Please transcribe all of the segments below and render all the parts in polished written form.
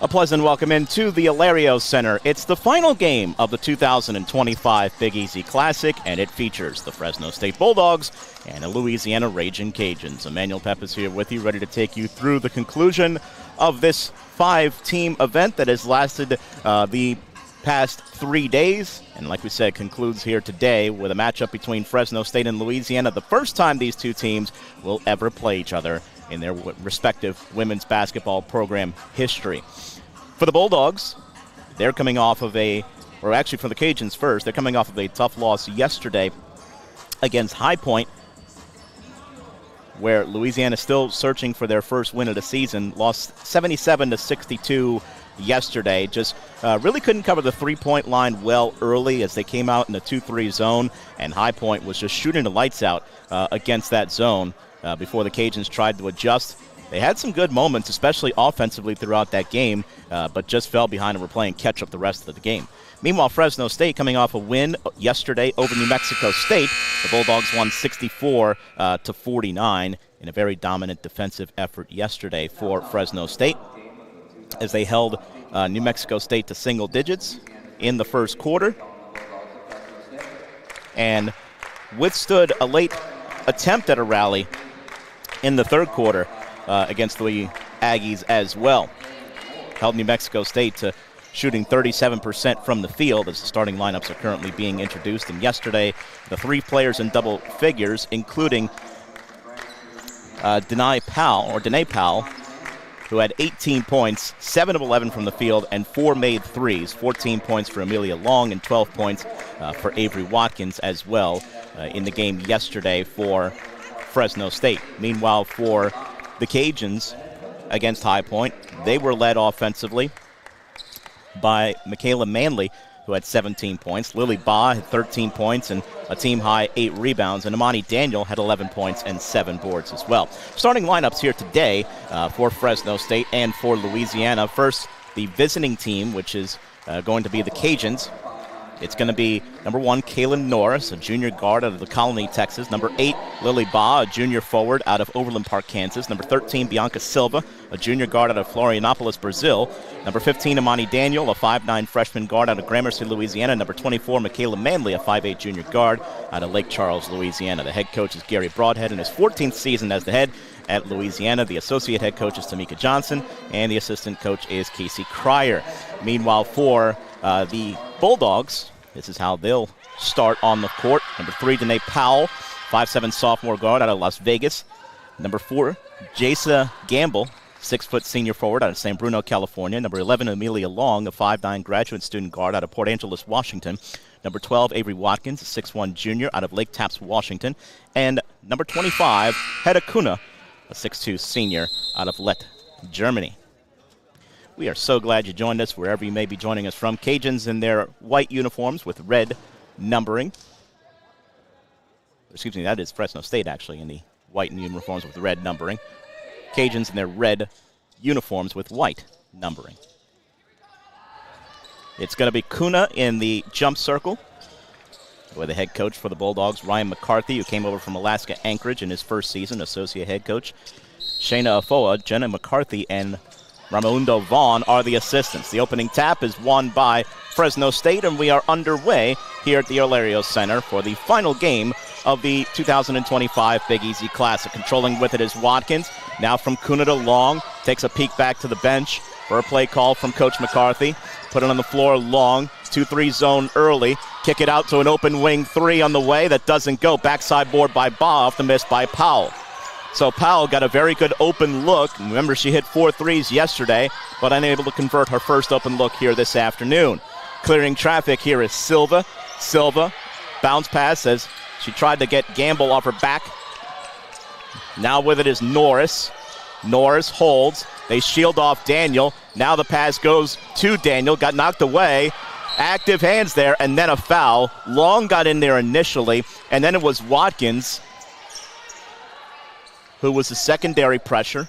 A pleasant welcome into the Alario Center. It's the final game of the 2025 Big Easy Classic, and it features the Fresno State Bulldogs and the Louisiana Ragin' Cajuns. Emmanuel Pep is here with you, ready to take you through the conclusion of this five-team event that has lasted the past 3 days, and like we said, concludes here today with a matchup between Fresno State and Louisiana, the first time these two teams will ever play each other in their respective women's basketball program history. For the Bulldogs, they're coming off of or actually for the Cajuns first, they're coming off of a tough loss yesterday against High Point, where Louisiana is still searching for their first win of the season, lost 77-62 yesterday. Just really couldn't cover the three-point line well early as they came out in the 2-3 zone, and High Point was just shooting the lights out against that zone before the Cajuns tried to adjust. They had some good moments, especially offensively throughout that game, but just fell behind and were playing catch-up the rest of the game. Meanwhile, Fresno State coming off a win yesterday over New Mexico State. The Bulldogs won 64-49 in a very dominant defensive effort yesterday for Fresno State, as they held New Mexico State to single digits in the first quarter and withstood a late attempt at a rally in the third quarter against the Aggies as well. Held New Mexico State to shooting 37% from the field as the starting lineups are currently being introduced. And yesterday, the three players in double figures, including Danae Powell, who had 18 points, 7 of 11 from the field, and 4 made threes. 14 points for Amelia Long and 12 points for Avery Watkins as well in the game yesterday for Fresno State. Meanwhile, for the Cajuns against High Point, they were led offensively by Michaela Manley, who had 17 points. Lily Baugh had 13 points and a team-high 8 rebounds. And Imani Daniel had 11 points and 7 boards as well. Starting lineups here today for Fresno State and for Louisiana. First, the visiting team, which is going to be the Cajuns. It's going to be number 1, Kaylin Norris, a junior guard out of the Colony, Texas. Number 8, Lily Baugh, a junior forward out of Overland Park, Kansas. Number 13, Bianca Silva, a junior guard out of Florianopolis, Brazil. Number 15, Imani Daniel, a 5'9 freshman guard out of Gramercy, Louisiana. Number 24, Michaela Manley, a 5'8 junior guard out of Lake Charles, Louisiana. The head coach is Gary Broadhead in his 14th season as the head at Louisiana. The associate head coach is Tamika Johnson, and the assistant coach is Casey Cryer. Meanwhile, for the Bulldogs, this is how they'll start on the court. Number 3, Danae Powell, 5'7 sophomore guard out of Las Vegas. Number 4, Jasa Gamble, 6-foot senior forward out of San Bruno, California. Number 11, Amelia Long, a 5'9 graduate student guard out of Port Angeles, Washington. Number 12, Avery Watkins, a 6'1 junior out of Lake Tapps, Washington. And number 25, Hedda Kuna, a 6'2 senior out of Lett, Germany. We are so glad you joined us wherever you may be joining us from. Cajuns in their white uniforms with red numbering. Excuse me, that is Fresno State actually in the white uniforms with red numbering. Cajuns in their red uniforms with white numbering. It's going to be Kuna in the jump circle with the head coach for the Bulldogs, Ryan McCarthy, who came over from Alaska Anchorage in his first season, associate head coach. Shayna Afoa, Jenna McCarthy, and Ramundo Vaughn are the assistants. The opening tap is won by Fresno State, and we are underway here at the Alario Center for the final game of the 2025 Big Easy Classic. Controlling with it is Watkins. Now from Kuna to Long. Takes a peek back to the bench for a play call from Coach McCarthy. Put it on the floor, Long. 2-3 zone early. Kick it out to an open wing 3 on the way. That doesn't go. Backside board by Baugh, off the miss by Powell. So Powell got a very good open look. Remember, she hit 4 threes yesterday, but unable to convert her first open look here this afternoon. Clearing traffic here is Silva. Silva, bounce pass as she tried to get Gamble off her back. Now with it is Norris. Norris holds. They shield off Daniel. Now the pass goes to Daniel. Got knocked away. Active hands there, and then a foul. Long got in there initially, and then it was Watkins who was the secondary pressure.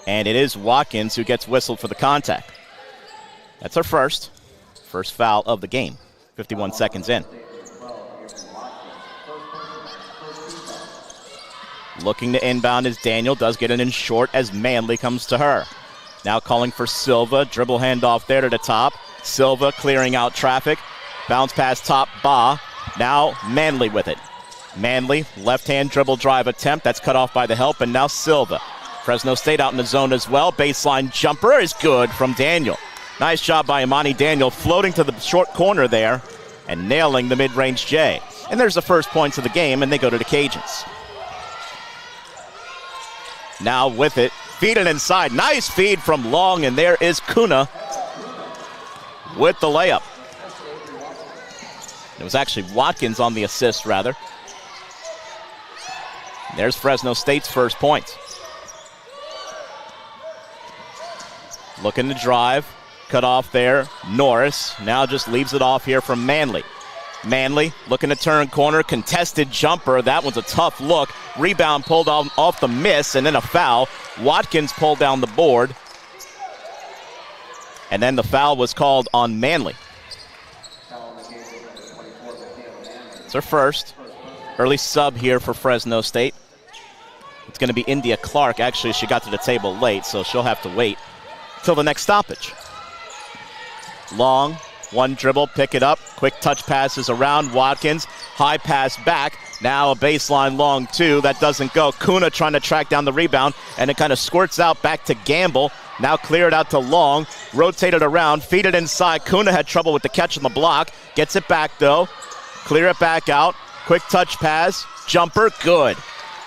And it is Watkins who gets whistled for the contact. That's her first foul of the game, 51 seconds in. Looking to inbound as Daniel does get it in short as Manley comes to her. Now calling for Silva. Dribble handoff there to the top. Silva clearing out traffic. Bounce pass top, Ba. Now Manley with it. Manley, left-hand dribble drive attempt. That's cut off by the help, and now Silva. Fresno State out in the zone as well. Baseline jumper is good from Daniel. Nice job by Imani Daniel, floating to the short corner there and nailing the mid-range J. And there's the first points of the game, and they go to the Cajuns. Now with it, feed it inside. Nice feed from Long, and there is Kuna with the layup. It was actually Watkins on the assist, rather. There's Fresno State's first point. Looking to drive. Cut off there. Norris now just leaves it off here from Manley. Manley looking to turn corner. Contested jumper. That one's a tough look. Rebound pulled off the miss, and then a foul. Watkins pulled down the board. And then the foul was called on Manley. It's her first. Early sub here for Fresno State. It's going to be India Clark. Actually, she got to the table late, so she'll have to wait till the next stoppage. Long, one dribble, pick it up. Quick touch passes around Watkins. High pass back. Now a baseline Long two. That doesn't go. Kuna trying to track down the rebound, and it kind of squirts out back to Gamble. Now clear it out to Long. Rotate it around. Feed it inside. Kuna had trouble with the catch on the block. Gets it back, though. Clear it back out. Quick touch pass. Jumper, good.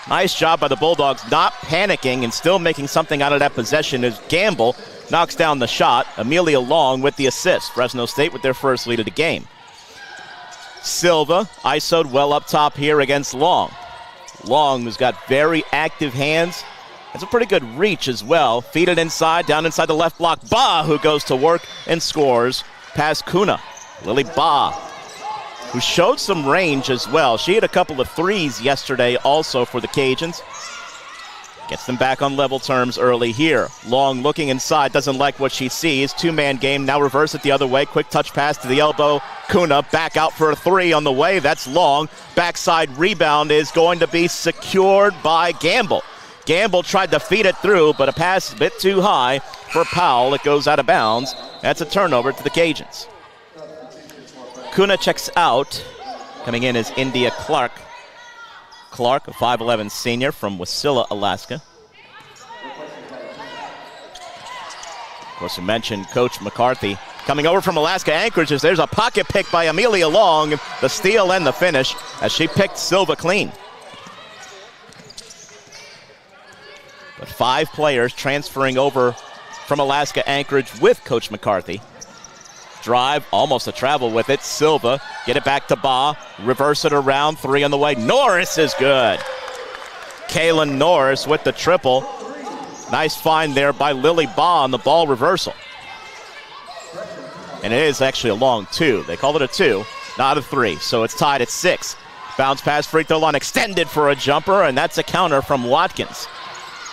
Nice job by the Bulldogs, not panicking and still making something out of that possession as Gamble knocks down the shot. Amelia Long with the assist. Fresno State with their first lead of the game. Silva iso'd well up top here against Long. Long, who's got very active hands, has a pretty good reach as well. Feed it inside, down inside the left block. Ba, who goes to work and scores past Kuna. Lily Ba, who showed some range as well. She hit a couple of threes yesterday also for the Cajuns. Gets them back on level terms early here. Long looking inside, doesn't like what she sees. Two-man game, now reverse it the other way. Quick touch pass to the elbow. Kuna back out for a three on the way. That's Long. Backside rebound is going to be secured by Gamble. Gamble tried to feed it through, but a pass a bit too high for Powell. It goes out of bounds. That's a turnover to the Cajuns. Kuna checks out. Coming in is India Clark. Clark, a 5'11 senior from Wasilla, Alaska. Of course, we mentioned Coach McCarthy coming over from Alaska Anchorage. There's a pocket pick by Amelia Long, the steal and the finish as she picked Silva clean. But 5 players transferring over from Alaska Anchorage with Coach McCarthy. Drive, almost a travel with it. Silva, get it back to Ba. Reverse it around, 3 on the way. Norris is good. Kaylin Norris with the triple. Nice find there by Lily Ba on the ball reversal. And it is actually a long 2. They call it a 2, not a 3. So it's tied at 6. Bounce pass, free throw line extended for a jumper, and that's a counter from Watkins.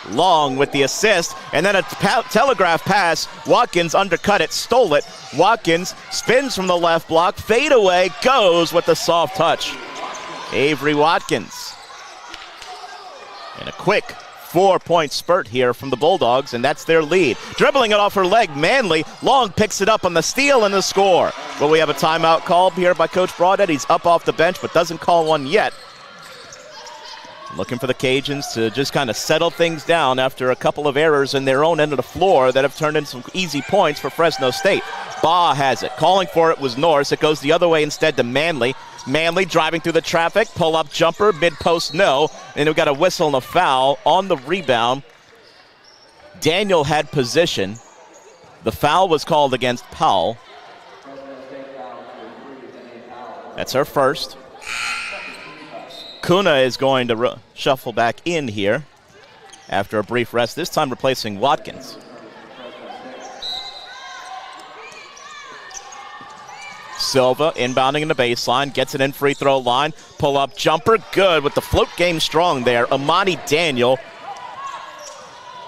Long with the assist, and then a telegraph pass. Watkins undercut it, stole it. Watkins spins from the left block, fade away, goes with the soft touch. Avery Watkins. And a quick 4-point spurt here from the Bulldogs, and that's their lead. Dribbling it off her leg, Manley. Long picks it up on the steal and the score. Well, we have a timeout called here by Coach Broadhead. He's up off the bench, but doesn't call one yet. Looking for the Cajuns to just kind of settle things down after a couple of errors in their own end of the floor that have turned into some easy points for Fresno State. Ba has it. Calling for it was Norris. It goes the other way instead to Manley. Manley driving through the traffic. Pull-up jumper. Mid-post, no. And we've got a whistle and a foul on the rebound. Daniel had position. The foul was called against Powell. That's her first. Kuna is going to shuffle back in here after a brief rest, this time replacing Watkins. Silva inbounding in the baseline, gets it in free throw line, pull-up jumper, good with the float game strong there. Imani Daniel,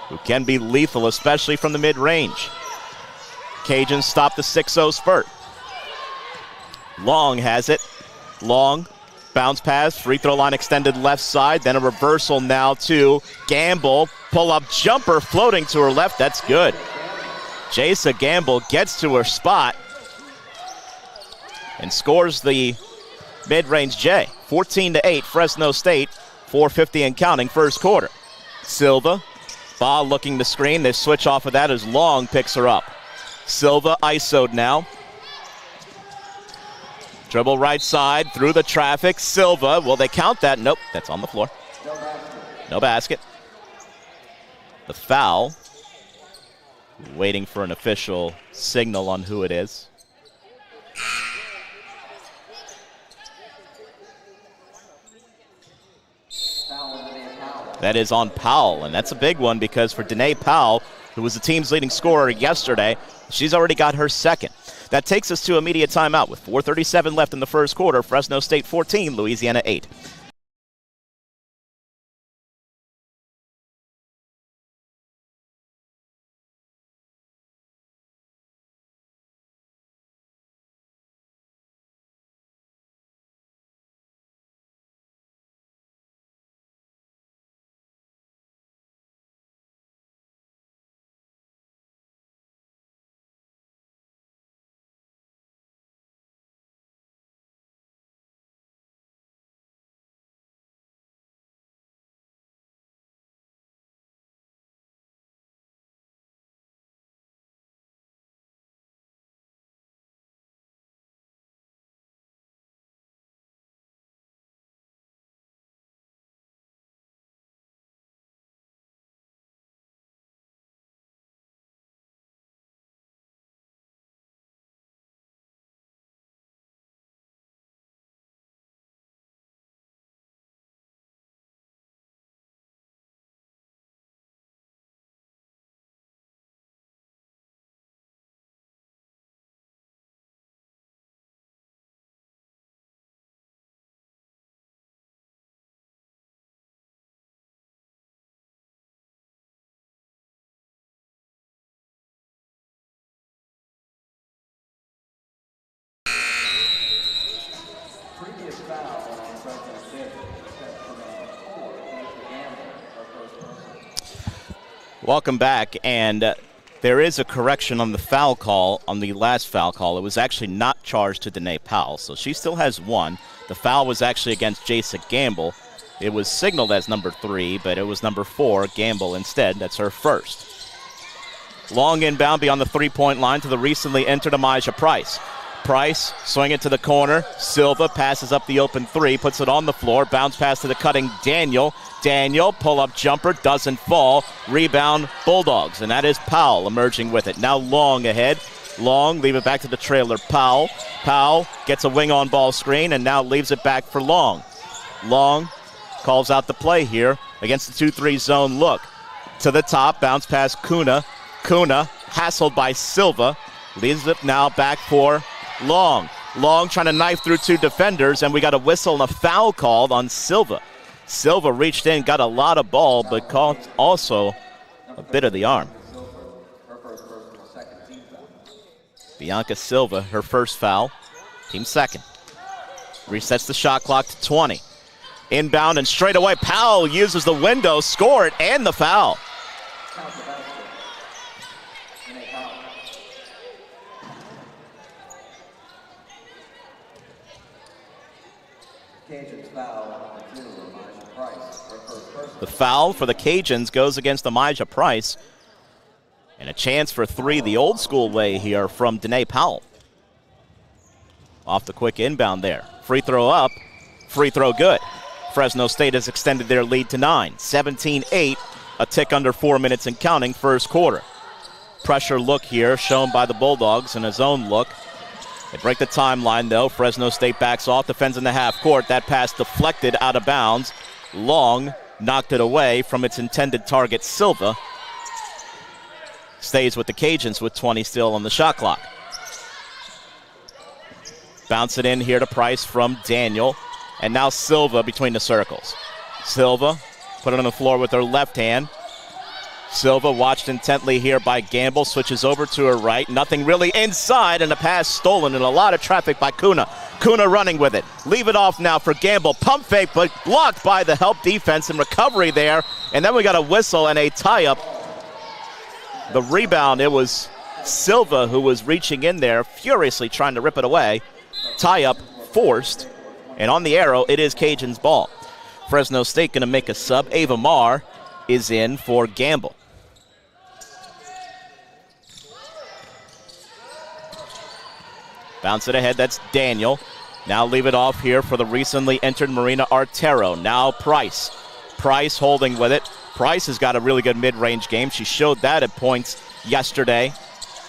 who can be lethal, especially from the mid-range. Cajuns stop the 6-0 spurt. Long has it. Long. Bounce pass, free throw line extended left side, then a reversal now to Gamble. Pull-up jumper floating to her left, that's good. Jasa Gamble gets to her spot and scores the mid-range J. 14-8, Fresno State, 4:50 and counting, first quarter. Silva, ball looking the screen. They switch off of that as Long picks her up. Silva iso'd now. Dribble right side, through the traffic. Silva, will they count that? Nope, that's on the floor. No basket. The foul. Waiting for an official signal on who it is. That is on Powell, and that's a big one because for Danae Powell, who was the team's leading scorer yesterday, she's already got her second. That takes us to immediate timeout with 4:37 left in the first quarter. Fresno State 14, Louisiana 8. Welcome back, and there is a correction on the foul call, on the last foul call. It was actually not charged to Danae Powell, so she still has one. The foul was actually against Jasa Gamble. It was signaled as number 3, but it was number 4, Gamble instead. That's her first. Long inbound beyond the three-point line to the recently entered Amijah Price. Price, swing it to the corner. Silva passes up the open 3, puts it on the floor. Bounce pass to the cutting Daniel. Daniel, pull-up jumper, doesn't fall. Rebound, Bulldogs, and that is Powell emerging with it. Now Long ahead. Long, leave it back to the trailer, Powell. Powell gets a wing-on ball screen and now leaves it back for Long. Long calls out the play here against the 2-3 zone look. To the top, bounce pass Kuna. Kuna, hassled by Silva, leaves it now back for Long. Long trying to knife through 2 defenders, and we got a whistle and a foul called on Silva. Silva reached in, got a lot of ball, but caught also a bit of the arm. Bianca Silva, her first foul, team second. Resets the shot clock to 20. Inbound and straight away, Powell uses the window, score it, and the foul. The foul for the Cajuns goes against Amijah Price. And a chance for 3 the old school way here from Danae Powell. Off the quick inbound there. Free throw up, free throw good. Fresno State has extended their lead to 9. 17-8, a tick under 4 minutes and counting, first quarter. Pressure look here shown by the Bulldogs and a zone look. They break the timeline though. Fresno State backs off, defends in the half court. That pass deflected out of bounds. Long knocked it away from its intended target, Silva. Stays with the Cajuns with 20 still on the shot clock. Bounce it in here to Price from Daniel. And now Silva between the circles. Silva put it on the floor with her left hand. Silva watched intently here by Gamble, switches over to her right. Nothing really inside, and a pass stolen, and a lot of traffic by Kuna. Kuna running with it. Leave it off now for Gamble. Pump fake, but blocked by the help defense and recovery there. And then we got a whistle and a tie-up. The rebound, it was Silva, who was reaching in there, furiously trying to rip it away. Tie-up forced, and on the arrow, it is Cajuns' ball. Fresno State going to make a sub. Ava Marr is in for Gamble. Bounce it ahead, that's Daniel. Now leave it off here for the recently entered Marina Artero. Now Price. Price holding with it. Price has got a really good mid-range game. She showed that at points yesterday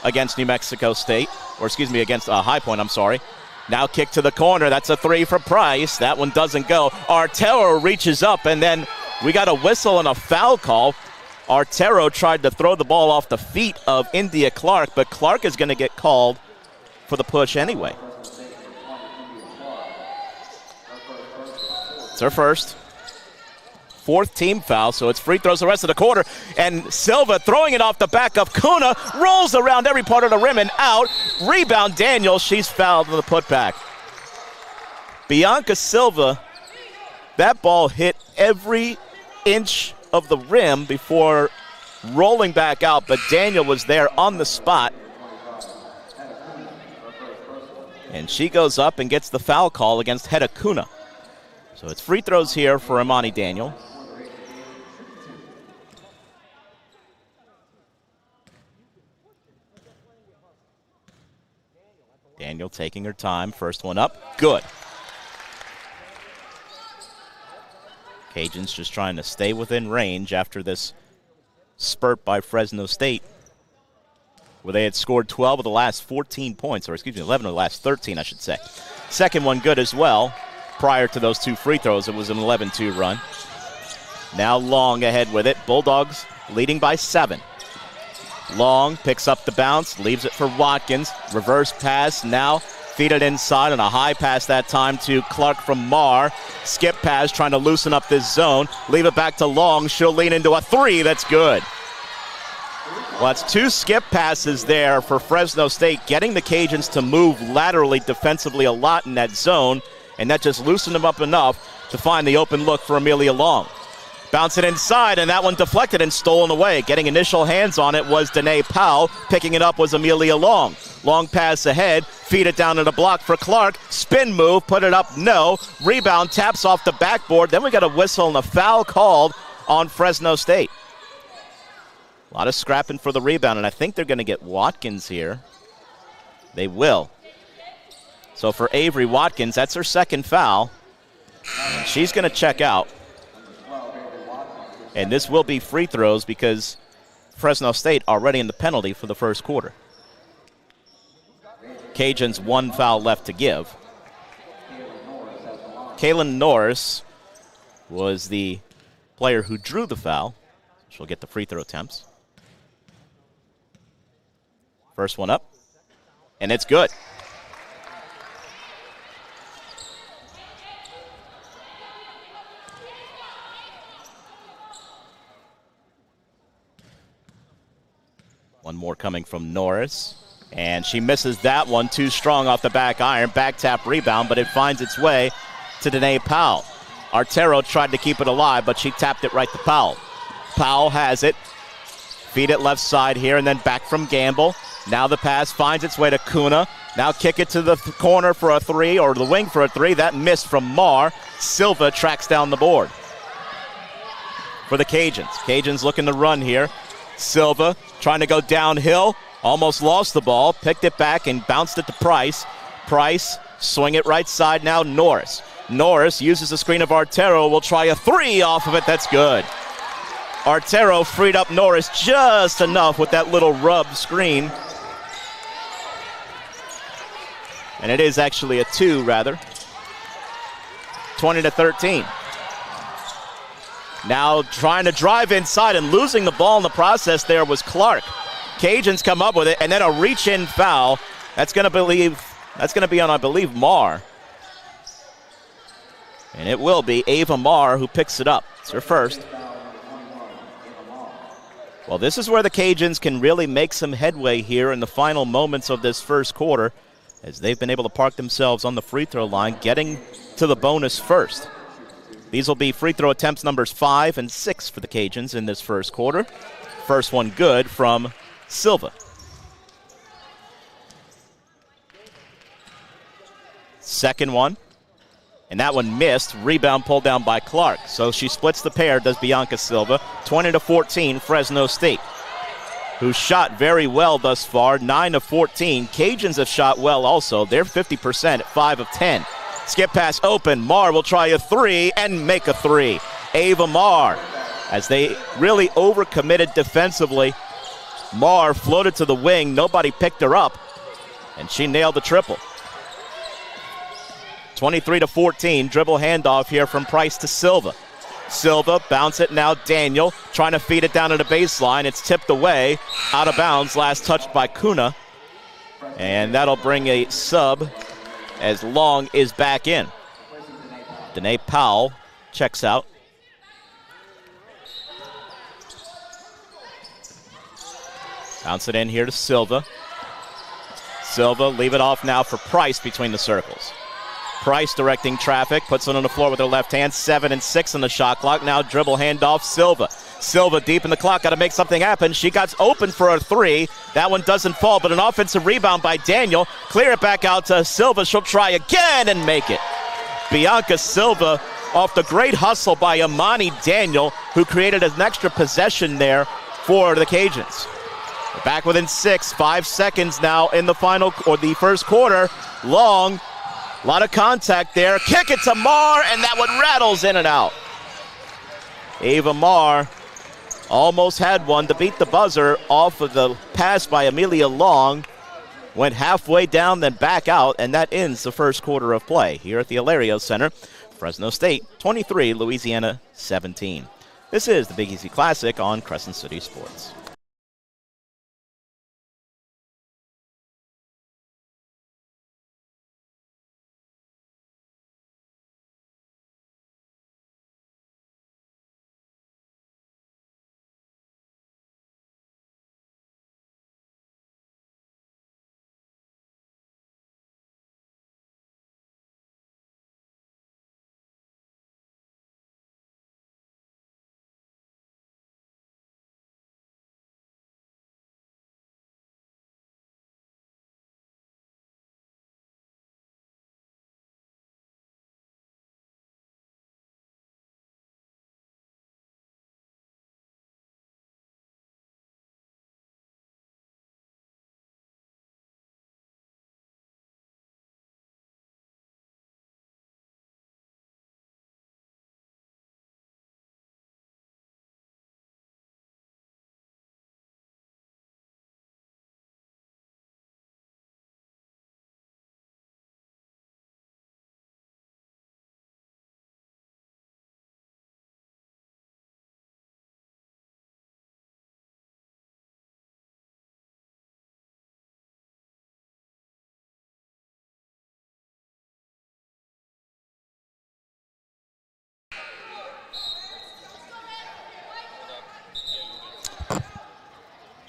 against New Mexico State. Or excuse me, against High Point, I'm sorry. Now kick to the corner. That's a three for Price. That one doesn't go. Artero reaches up, and then we got a whistle and a foul call. Artero tried to throw the ball off the feet of India Clark, but Clark is going to get called for the push anyway. It's her first. Fourth team foul, so it's free throws the rest of the quarter. And Silva throwing it off the back of Kuna, rolls around every part of the rim and out. Rebound Daniel, she's fouled in the putback. Bianca Silva, that ball hit every inch of the rim before rolling back out, but Daniel was there on the spot. And she goes up and gets the foul call against Hedda Kuna. So it's free throws here for Imani Daniel. Daniel taking her time. First one up. Good. Cajuns just trying to stay within range after this spurt by Fresno State, where they had scored 12 of the last 14 points, or excuse me, 11 of the last 13, I should say. Second one good as well. Prior to those two free throws, it was an 11-2 run. Now Long ahead with it. Bulldogs leading by 7. Long picks up the bounce, leaves it for Watkins. Reverse pass, now feed it inside, and a high pass that time to Clark from Marr. Skip pass, trying to loosen up this zone. Leave it back to Long. She'll lean into a three. That's good. Well, that's two skip passes there for Fresno State, getting the Cajuns to move laterally defensively a lot in that zone, and that just loosened them up enough to find the open look for Amelia Long. Bounce it inside, and that one deflected and stolen away. Getting initial hands on it was Danae Powell. Picking it up was Amelia Long. Long pass ahead, feed it down to the block for Clark. Spin move, put it up, no. Rebound, taps off the backboard. Then we got a whistle and a foul called on Fresno State. A lot of scrapping for the rebound, and I think they're going to get Watkins here. They will. So for Avery Watkins, that's her second foul. And she's going to check out. And this will be free throws because Fresno State already in the penalty for the first quarter. Cajuns one foul left to give. Kaylin Norris was the player who drew the foul. She'll get the free throw attempts. First one up, and it's good. One more coming from Norris, and she misses that one. Too strong off the back iron. Back tap rebound, but it finds its way to Danae Powell. Artero tried to keep it alive, but she tapped it right to Powell. Powell has it. Feed it left side here, and then back from Gamble. Now the pass finds its way to Kuna. Now kick it to the corner for a three, or the wing for a three. That missed from Marr. Silva tracks down the board for the Cajuns. Cajuns looking to run here. Silva trying to go downhill. Almost lost the ball. Picked it back and bounced it to Price. Price swing it right side now. Norris. Norris uses the screen of Artero. Will try a three off of it. That's good. Artero freed up Norris just enough with that little rub screen. And it is actually a two, rather. 20-13. Now trying to drive inside and losing the ball in the process there was Clark. Cajuns come up with it, and then a reach-in foul. That's going to be on, I believe, Marr. And it will be Ava Marr who picks it up. It's her first. Well, this is where the Cajuns can really make some headway here in the final moments of this first quarter, as they've been able to park themselves on the free throw line, getting to the bonus first. These will be free throw attempts numbers 5 and 6 for the Cajuns in this first quarter. First one good from Silva. Second one. And that one missed. Rebound pulled down by Clark. So she splits the pair, does Bianca Silva. 20-14, Fresno State, who shot very well thus far, 9 of 14. Cajuns have shot well also. They're 50% at 5 of 10. Skip pass open. Marr will try a three and make a three. Ava Marr, as they really overcommitted defensively. Marr floated to the wing. Nobody picked her up, and she nailed the triple. 23-14, dribble handoff here from Price to Silva. Silva, bounce it now, Daniel, trying to feed it down to the baseline. It's tipped away, out of bounds, last touched by Kuna. And that'll bring a sub as Long is back in. Danae Powell checks out. Bounce it in here to Silva. Silva, leave it off now for Price between the circles. Price directing traffic, puts it on the floor with her left hand. 7 and 6 on the shot clock. Now dribble handoff, Silva. Silva deep in the clock, got to make something happen. She got open for a three. That one doesn't fall, but an offensive rebound by Daniel. Clear it back out to Silva. She'll try again and make it. Bianca Silva off the great hustle by Imani Daniel, who created an extra possession there for the Cajuns. We're back within 6, 5 seconds now in the final, or the first quarter. Long. A lot of contact there. Kick it to Marr, and that one rattles in and out. Ava Marr almost had one to beat the buzzer off of the pass by Amelia Long. Went halfway down, then back out, and that ends the first quarter of play here at the Alario Center. Fresno State 23, Louisiana 17. This is the Big Easy Classic on Crescent City Sports.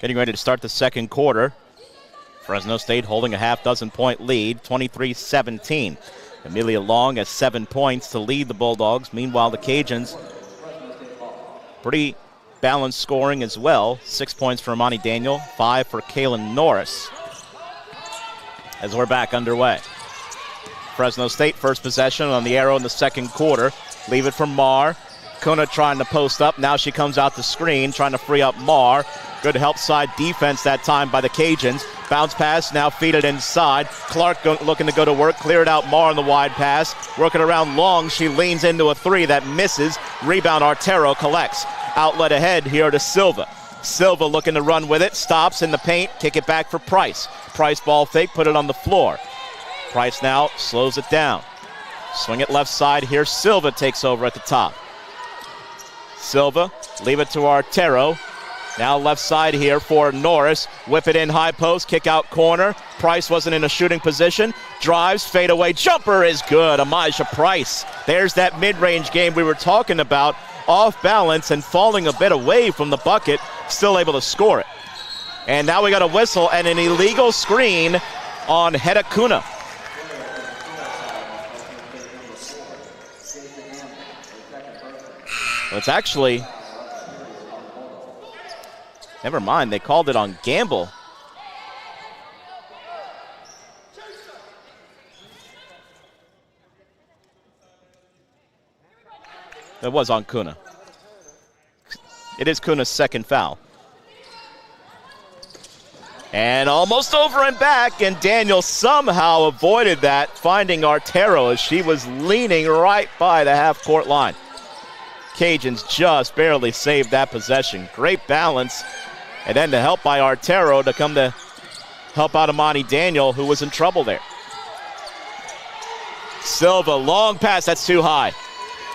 Getting ready to start the second quarter. Fresno State holding a half-dozen-point lead, 23-17. Amelia Long has 7 points to lead the Bulldogs. Meanwhile, the Cajuns, pretty balanced scoring as well. 6 points for Imani Daniel, 5 for Kaylin Norris. As we're back underway. Fresno State first possession on the arrow in the second quarter. Leave it for Marr. Kuna trying to post up. Now she comes out the screen, trying to free up Marr. Good help side defense that time by the Cajuns. Bounce pass, now feed it inside. Clark looking to go to work, clear it out. Marr on the wide pass. Working around Long, she leans into a three that misses. Rebound, Artero collects. Outlet ahead here to Silva. Silva looking to run with it, stops in the paint, kick it back for Price. Price ball fake, put it on the floor. Price now slows it down. Swing it left side here. Silva takes over at the top. Silva, leave it to Artero. Now left side here for Norris. Whip it in high post, kick out corner. Price wasn't in a shooting position. Drives, fade away, jumper is good. Amijah Price. There's that mid-range game we were talking about. Off balance and falling a bit away from the bucket. Still able to score it. And now we got a whistle and an illegal screen on Hedda Kuna. Well, it's actually... Never mind, they called it on Gamble. It was on Kuna. It is Kuna's second foul. And almost over and back, and Daniel somehow avoided that, finding Artero as she was leaning right by the half-court line. Cajuns just barely saved that possession. Great balance, and then the help by Artero to come to help out Amani Daniel, who was in trouble there. Silva, long pass, that's too high.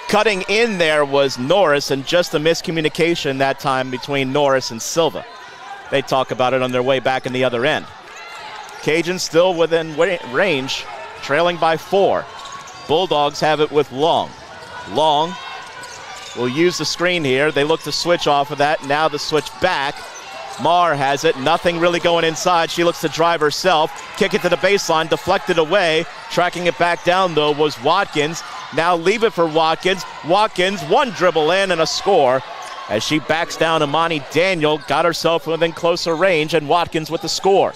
Cutting in there was Norris, and just a miscommunication that time between Norris and Silva. They talk about it on their way back in the other end. Cajuns still within range, trailing by 4. Bulldogs have it with Long. Long will use the screen here. They look to switch off of that. Now the switch back. Marr has it. Nothing really going inside. She looks to drive herself. Kick it to the baseline. Deflected away. Tracking it back down, though, was Watkins. Now leave it for Watkins. Watkins, one dribble in and a score. As she backs down Amani Daniel, got herself within closer range, and Watkins with the score.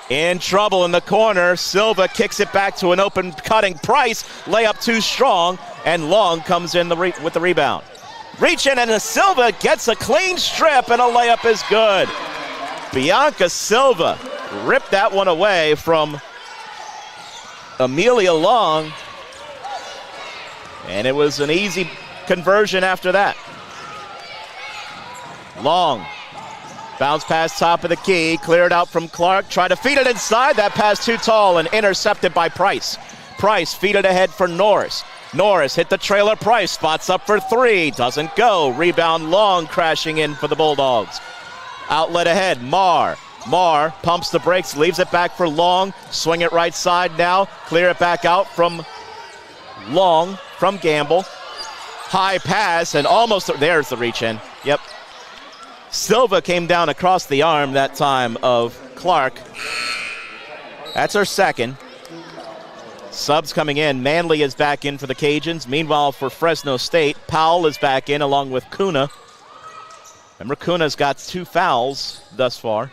In trouble in the corner. Silva kicks it back to an open cutting Price. Layup too strong, and Long comes in with the rebound. Reach in, and Silva gets a clean strip, and a layup is good. Bianca Silva ripped that one away from Amelia Long, and it was an easy conversion after that. Long, bounce pass top of the key, cleared out from Clark, try to feed it inside, that pass too tall and intercepted by Price. Price feed it ahead for Norris. Norris hit the trailer, Price spots up for 3, doesn't go. Rebound Long crashing in for the Bulldogs. Outlet ahead, Marr. Marr pumps the brakes, leaves it back for Long, swing it right side now, clear it back out from Long, from Gamble. High pass, and almost, there's the reach in. Yep. Silva came down across the arm that time of Clark. That's her second. Subs coming in. Manley is back in for the Cajuns. Meanwhile, for Fresno State, Powell is back in along with Kuna. Remember, Kuna's got 2 fouls thus far.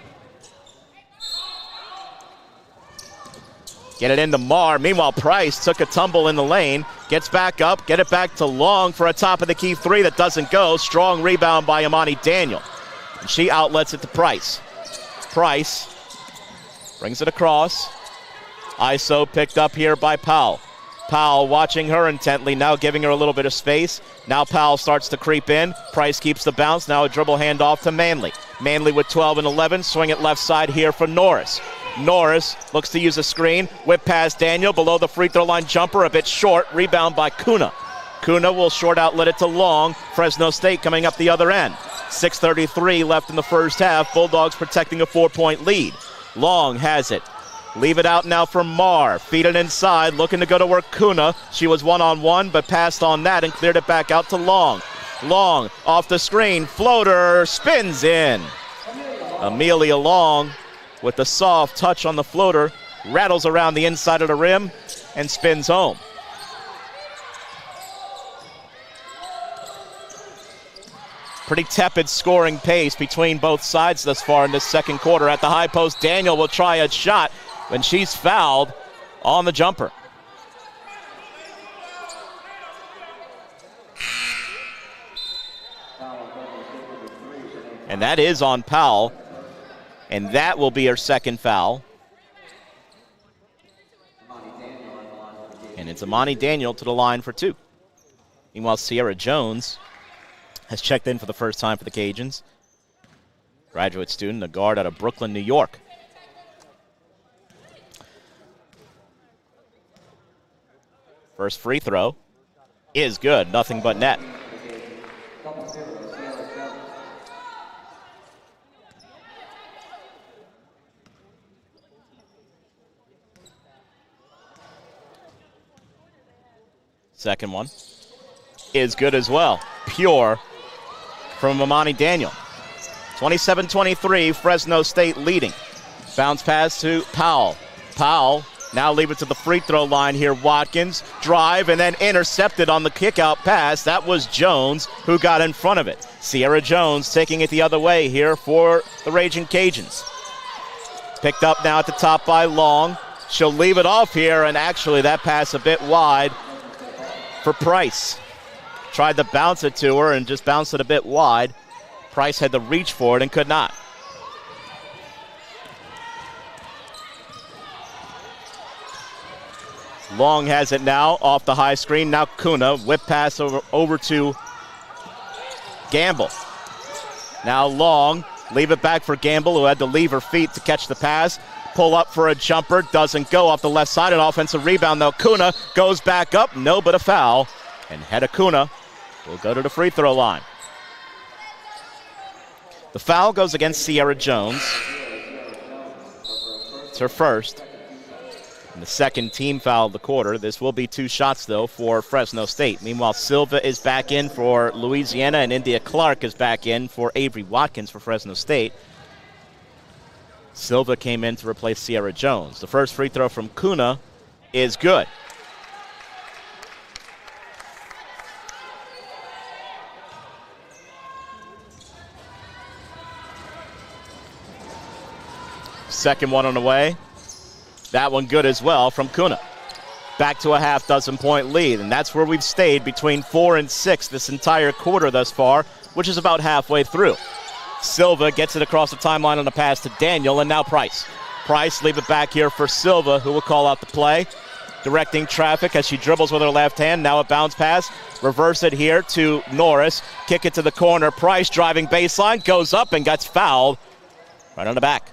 Get it into Marr. Meanwhile, Price took a tumble in the lane. Gets back up. Get it back to Long for a top-of-the-key 3 that doesn't go. Strong rebound by Amani Daniel. And she outlets it to Price. Price brings it across. ISO picked up here by Powell. Powell watching her intently, now giving her a little bit of space. Now Powell starts to creep in. Price keeps the bounce. Now a dribble handoff to Manley. Manley with 12 and 11. Swing it left side here for Norris. Norris looks to use a screen. Whip past Daniel below the free throw line jumper. A bit short. Rebound by Kuna. Kuna will short outlet it to Long. Fresno State coming up the other end. 6:33 left in the first half. Bulldogs protecting a 4-point lead. Long has it. Leave it out now for Marr. Feed it inside. Looking to go to work Kuna. She was one-on-one, but passed on that and cleared it back out to Long. Long off the screen. Floater spins in. Amelia Long with the soft touch on the floater. Rattles around the inside of the rim and spins home. Pretty tepid scoring pace between both sides thus far in this second quarter. At the high post, Daniel will try a shot when she's fouled on the jumper. And that is on Powell. And that will be her second foul. And it's Amani Daniel to the line for 2. Meanwhile, Sierra Jones has checked in for the first time for the Cajuns. Graduate student, a guard out of Brooklyn, New York. First free throw is good, nothing but net. Second one is good as well. Pure from Amani Daniel. 27-23, Fresno State leading. Bounce pass to Powell. Powell now leave it to the free throw line here. Watkins drive and then intercepted on the kick-out pass. That was Jones who got in front of it. Sierra Jones taking it the other way here for the Raging Cajuns. Picked up now at the top by Long. She'll leave it off here, and actually that pass a bit wide for Price. tried to bounce it to her and just bounced it a bit wide. Price had to reach for it and could not. Long has it now off the high screen. Now Kuna, whip pass over to Gamble. Now Long, leave it back for Gamble, who had to leave her feet to catch the pass. Pull up for a jumper, doesn't go off the left side. An offensive rebound, though. Kuna goes back up, no, but a foul. And Hedda Kuna will go to the free throw line. The foul goes against Sierra Jones. It's her first. And the second team foul of the quarter. This will be 2 shots, though, for Fresno State. Meanwhile, Silva is back in for Louisiana, and India Clark is back in for Avery Watkins for Fresno State. Silva came in to replace Sierra Jones. The first free throw from Kuna is good. Second one on the way. That one good as well from Kuna. Back to a half-dozen-point lead, and that's where we've stayed between 4 and 6 this entire quarter thus far, which is about halfway through. Silva gets it across the timeline on the pass to Daniel, and now Price. Price leave it back here for Silva, who will call out the play. Directing traffic as she dribbles with her left hand. Now a bounce pass. Reverse it here to Norris. Kick it to the corner. Price driving baseline. Goes up and gets fouled right on the back.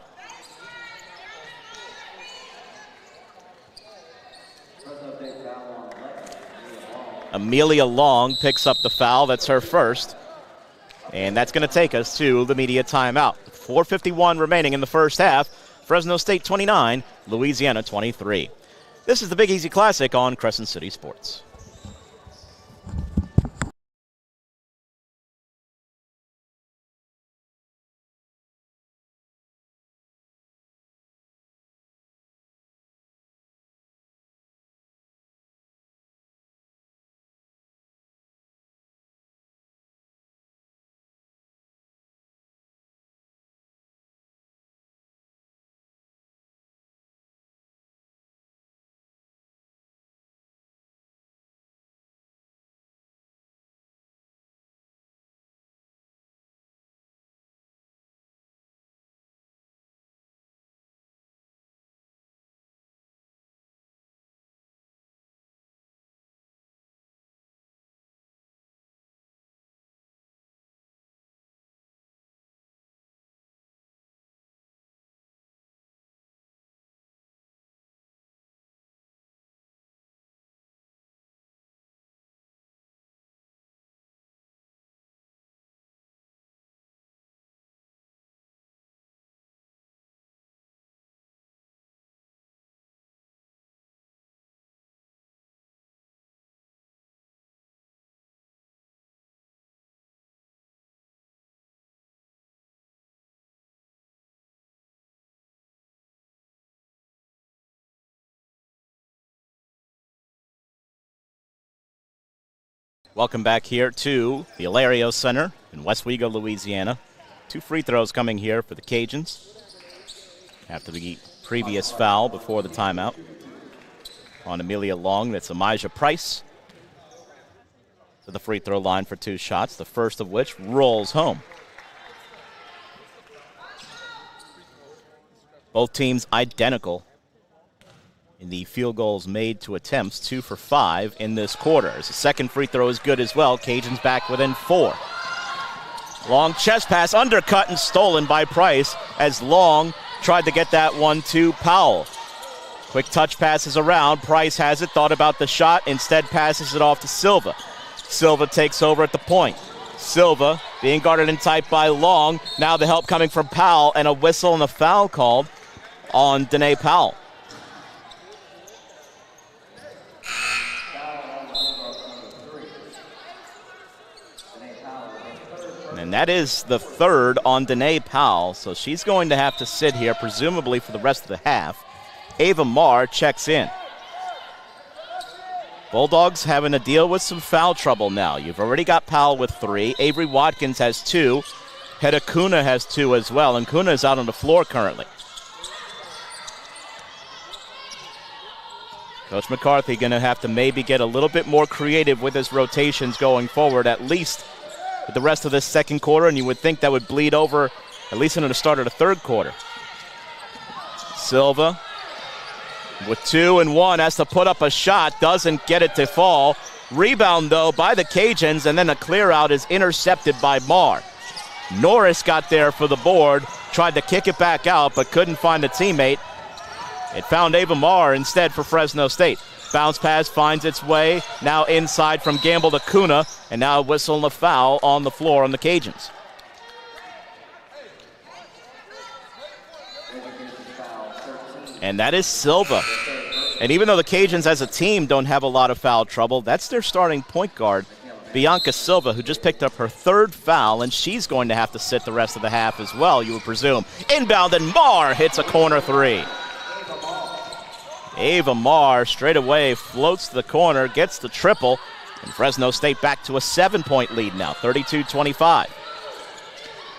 Amelia Long picks up the foul. That's her first. And that's going to take us to the media timeout. 4:51 remaining in the first half. Fresno State 29, Louisiana 23. This is the Big Easy Classic on Crescent City Sports. Welcome back here to the Alario Center in Westwego, Louisiana. 2 free throws coming here for the Cajuns after the previous foul before the timeout on Amelia Long. That's Amijah Price to the free throw line for 2 shots, the first of which rolls home. Both teams identical in the field goals made to attempts, 2 for 5 in this quarter. The second free throw is good as well. Cajuns back within 4. Long chest pass, undercut and stolen by Price as Long tried to get that one to Powell. Quick touch passes around. Price has it, thought about the shot, instead passes it off to Silva. Silva takes over at the point. Silva being guarded in tight by Long. Now the help coming from Powell, and a whistle and a foul called on Danae Powell. And that is the third on Danae Powell, so she's going to have to sit here, presumably for the rest of the half. Ava Marr checks in. Bulldogs having to deal with some foul trouble now. You've already got Powell with 3. Avery Watkins has 2. Hedda Kuna has 2 as well, and Kuna is out on the floor currently. Coach McCarthy going to have to maybe get a little bit more creative with his rotations going forward, at least with the rest of this second quarter, and you would think that would bleed over at least into the start of the third quarter. Silva with 2 and 1 has to put up a shot, doesn't get it to fall. Rebound, though, by the Cajuns, and then a clear out is intercepted by Marr. Norris got there for the board, tried to kick it back out, but couldn't find a teammate. It found Ava Marr instead for Fresno State. Bounce pass finds its way now inside from Gamble to Kuna, and now a whistle and a foul on the floor on the Cajuns. And that is Silva. And even though the Cajuns as a team don't have a lot of foul trouble, that's their starting point guard, Bianca Silva, who just picked up her 3rd foul, and she's going to have to sit the rest of the half as well, you would presume. Inbound, and Marr hits a corner 3. Ava Marr straight away floats to the corner, gets the triple, and Fresno State back to a 7-point lead now, 32-25.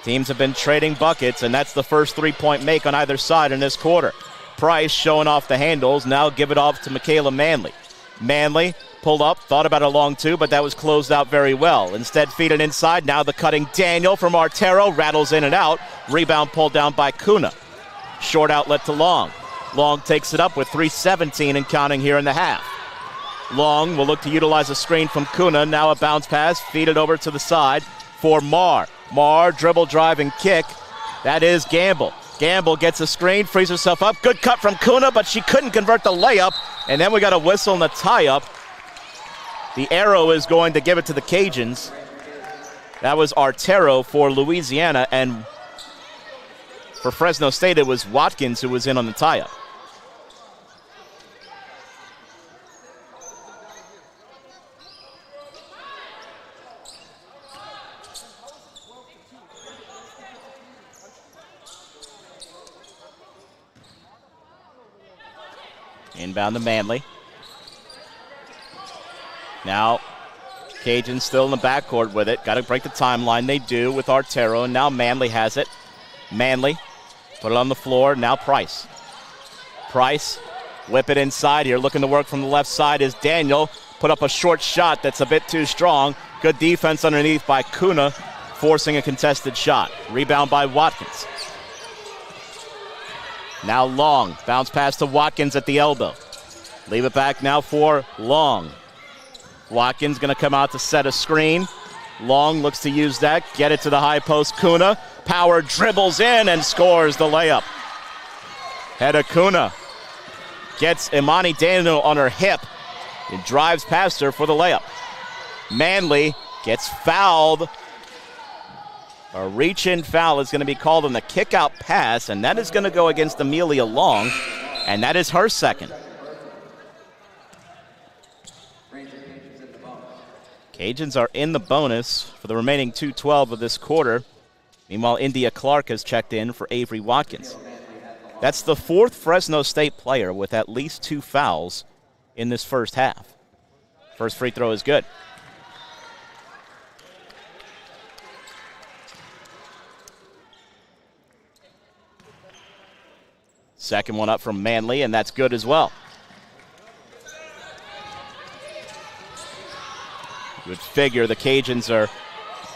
Teams have been trading buckets, and that's the first 3-point make on either side in this quarter. Price showing off the handles, now give it off to Michaela Manley. Manley pulled up, thought about a long 2, but that was closed out very well. Instead, feed it inside, now the cutting Daniel from Artero, rattles in and out. Rebound pulled down by Kuna. Short outlet to Long. Long takes it up with 3:17 and counting here in the half. Long will look to utilize a screen from Kuna. Now a bounce pass, feed it over to the side for Marr. Marr, dribble, drive, and kick. That is Gamble. Gamble gets a screen, frees herself up. Good cut from Kuna, but she couldn't convert the layup. And then we got a whistle and a tie-up. The arrow is going to give it to the Cajuns. That was Artero for Louisiana, and for Fresno State, it was Watkins who was in on the tie-up. Inbound to Manley. Now, Cajuns still in the backcourt with it. Got to break the timeline. They do with Artero, and now Manley has it. Manley, put it on the floor. Now Price. Price, whip it inside here. Looking to work from the left side is Daniel. Put up a short shot that's a bit too strong. Good defense underneath by Kuna, forcing a contested shot. Rebound by Watkins. Now Long, bounce pass to Watkins at the elbow. Leave it back now for Long. Watkins going to come out to set a screen. Long looks to use that, get it to the high post. Kuna, power dribbles in and scores the layup. Hedda Kuna gets Imani Daniel on her hip and drives past her for the layup. Manley gets fouled. A reach-in foul is going to be called on the kick-out pass, and that is going to go against Amelia Long, and that is her 2nd. Cajuns are in the bonus for the remaining 2:12 of this quarter. Meanwhile, India Clark has checked in for Avery Watkins. That's the 4th Fresno State player with at least 2 fouls in this first half. First free throw is good. Second one up from Manley, and that's good as well. You would figure the Cajuns are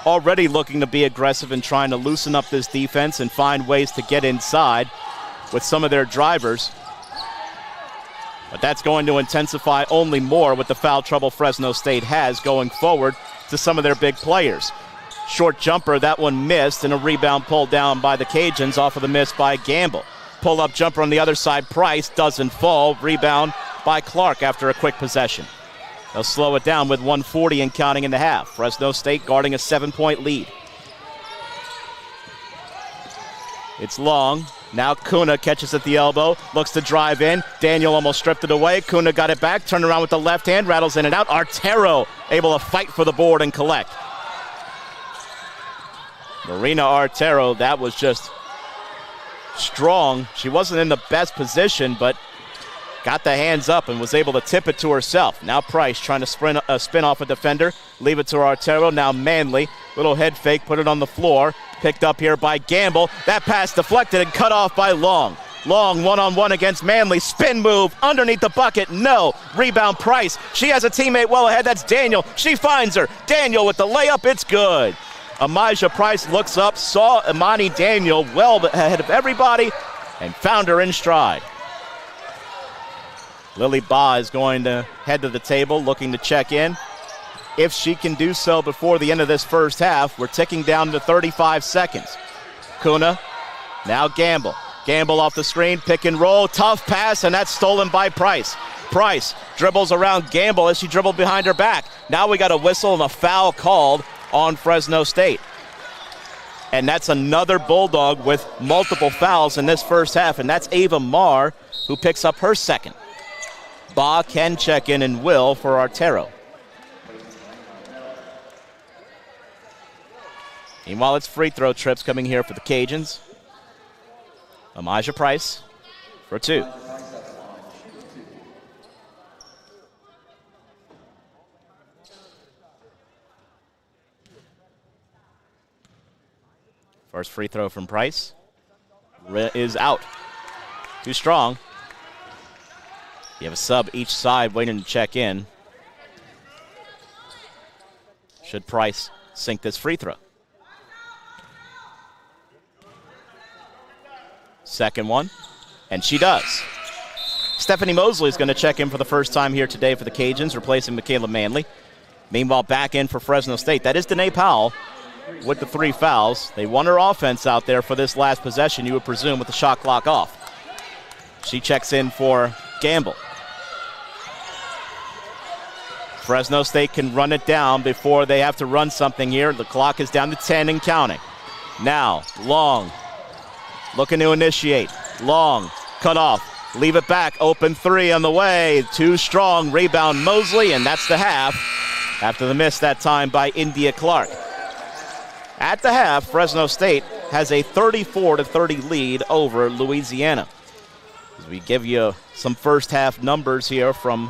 already looking to be aggressive and trying to loosen up this defense and find ways to get inside with some of their drivers. But that's going to intensify only more with the foul trouble Fresno State has going forward to some of their big players. Short jumper, that one missed, and a rebound pulled down by the Cajuns off of the miss by Gamble. Pull-up jumper on the other side, Price doesn't fall. Rebound by Clark after a quick possession. They'll slow it down with 1:40 and counting in the half. Fresno State guarding a 7-point lead. It's Long. Now Kuna catches at the elbow, looks to drive in. Daniel almost stripped it away. Kuna got it back, turned around with the left hand, rattles in and out. Artero able to fight for the board and collect. Marina Artero, that was just strong. She wasn't in the best position, but got the hands up and was able to tip it to herself. Now Price trying to spin off a defender. Leave it to Artero. Now Manley. Little head fake, put it on the floor. Picked up here by Gamble. That pass deflected and cut off by Long. Long one-on-one against Manley. Spin move underneath the bucket. No. Rebound Price. She has a teammate well ahead. That's Daniel. She finds her. Daniel with the layup. It's good. Amijah Price looks up, saw Imani Daniel well ahead of everybody, and found her in stride. Lily Ba is going to head to the table, looking to check in. If she can do so before the end of this first half, we're ticking down to 35 seconds. Kuna, now Gamble. Gamble off the screen, pick and roll, tough pass, and that's stolen by Price. Price dribbles around Gamble as she dribbled behind her back. Now we got a whistle and a foul called on Fresno State. And that's another Bulldog with multiple fouls in this first half, and that's Ava Marr, who picks up her second. Ba can check in and will for Artero. Meanwhile, it's free throw trips coming here for the Cajuns. Amijah Price for two. First free throw from Price is out. Too strong. You have a sub each side waiting to check in. Should Price sink this free throw? Second one, and she does. Stephanie Mosley is going to check in for the first time here today for the Cajuns, replacing Michaela Manley. Meanwhile, back in for Fresno State. That is Danae Powell with the 3 fouls. They won her offense out there for this last possession, you would presume, with the shot clock off. She checks in for Gamble. Fresno State can run it down before they have to run something here. The clock is down to 10 and counting. Now, Long looking to initiate. Long, cut off, leave it back, open 3 on the way. Too strong, rebound Mosley, and that's the half after the miss that time by India Clark. At the half, Fresno State has a 34-30 lead over Louisiana. As we give you some first half numbers here from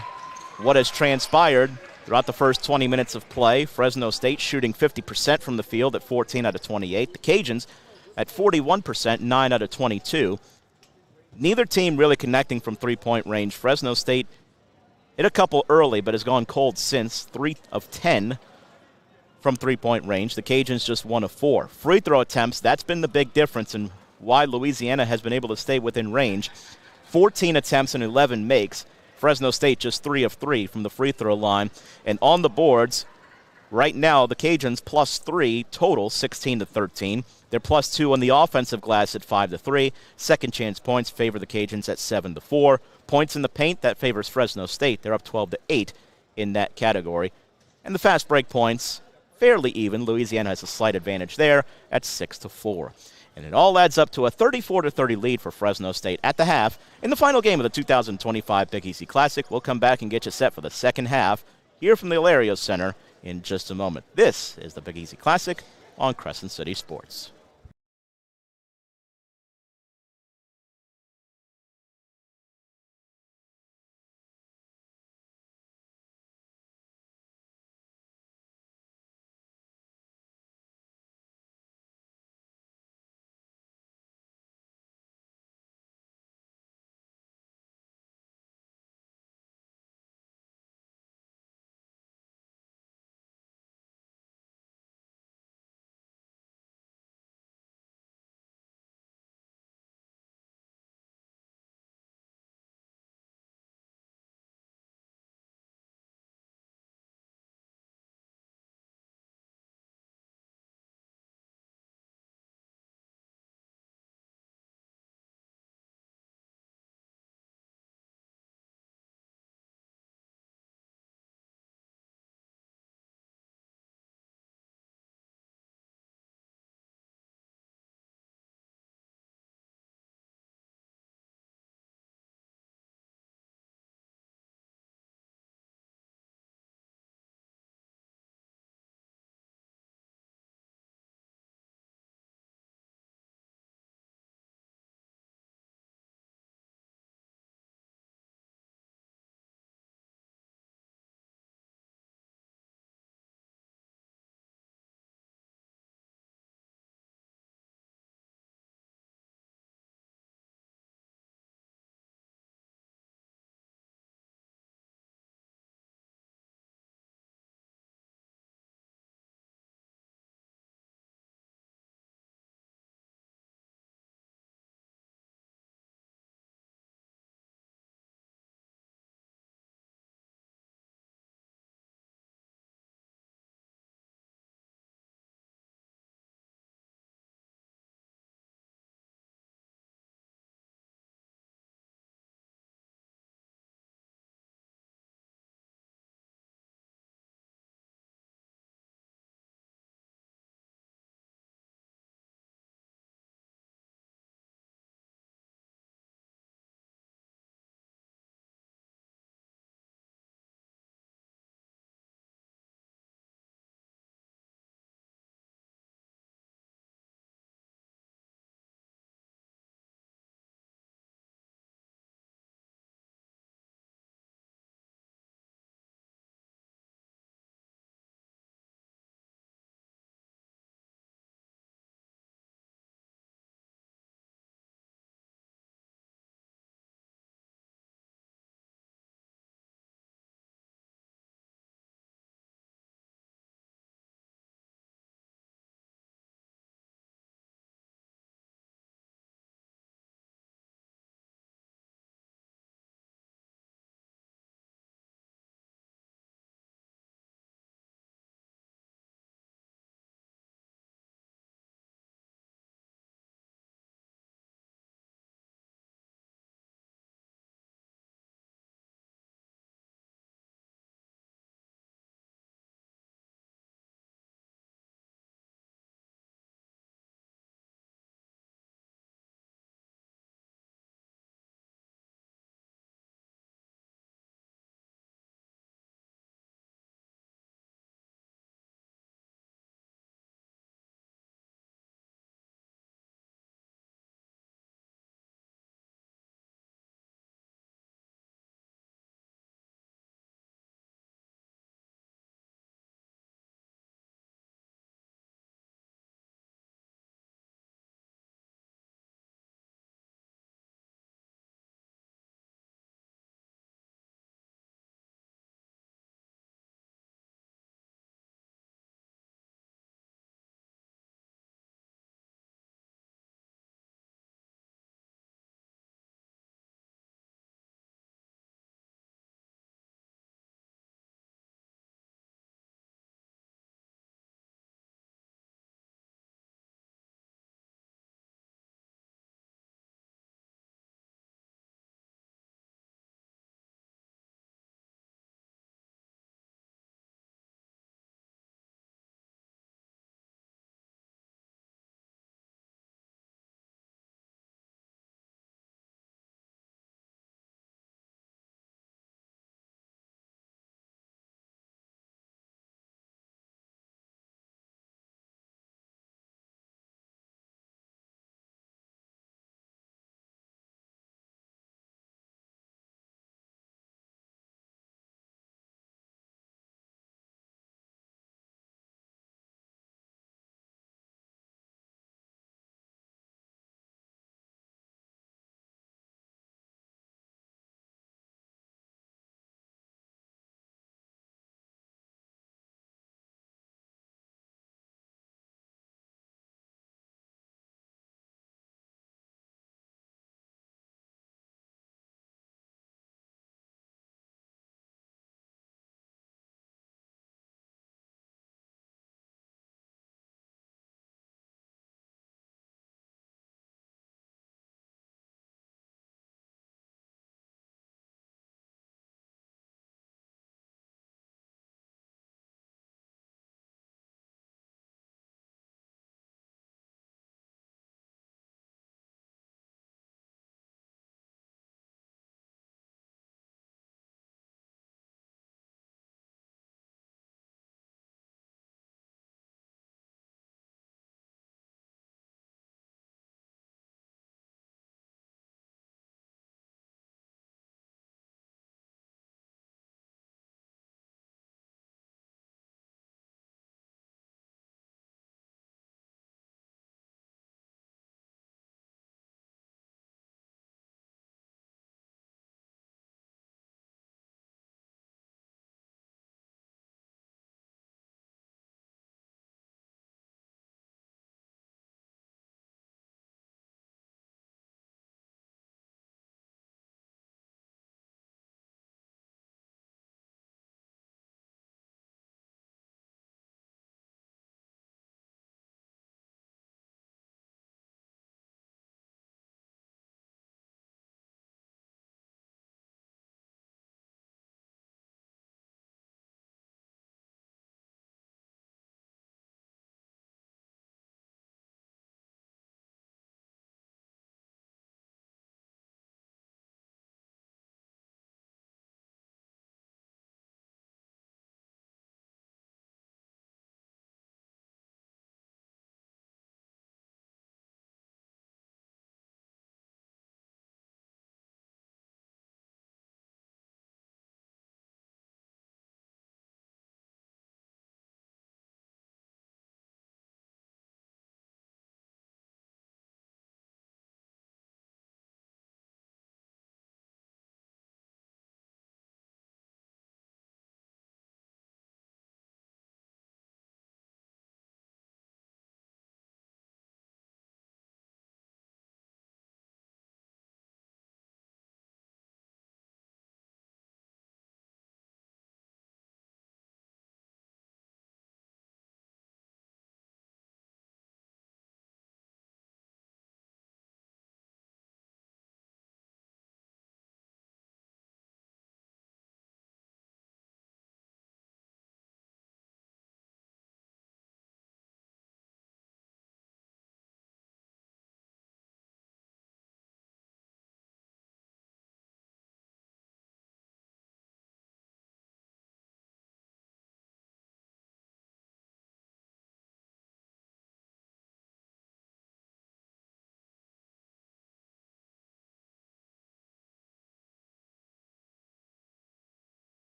what has transpired throughout the first 20 minutes of play. Fresno State shooting 50% from the field at 14 out of 28. The Cajuns at 41%, 9 out of 22. Neither team really connecting from three-point range. Fresno State hit a couple early, but has gone cold since. 3 of 10 from three-point range. The Cajuns just 1 of 4. Free throw attempts, that's been the big difference in why Louisiana has been able to stay within range. 14 attempts and 11 makes. Fresno State just 3 of 3 from the free throw line. And on the boards, right now, the Cajuns +3 total, 16-13. They're +2 on the offensive glass at 5-3. Second chance points favor the Cajuns at 7-4. Points in the paint, that favors Fresno State. They're up 12-8 in that category. And the fast break points, fairly even. Louisiana has a slight advantage there at 6-4. And it all adds up to a 34-30 lead for Fresno State at the half in the final game of the 2025 Big Easy Classic. We'll come back and get you set for the second half here from the Alario Center in just a moment. This is the Big Easy Classic on Crescent City Sports.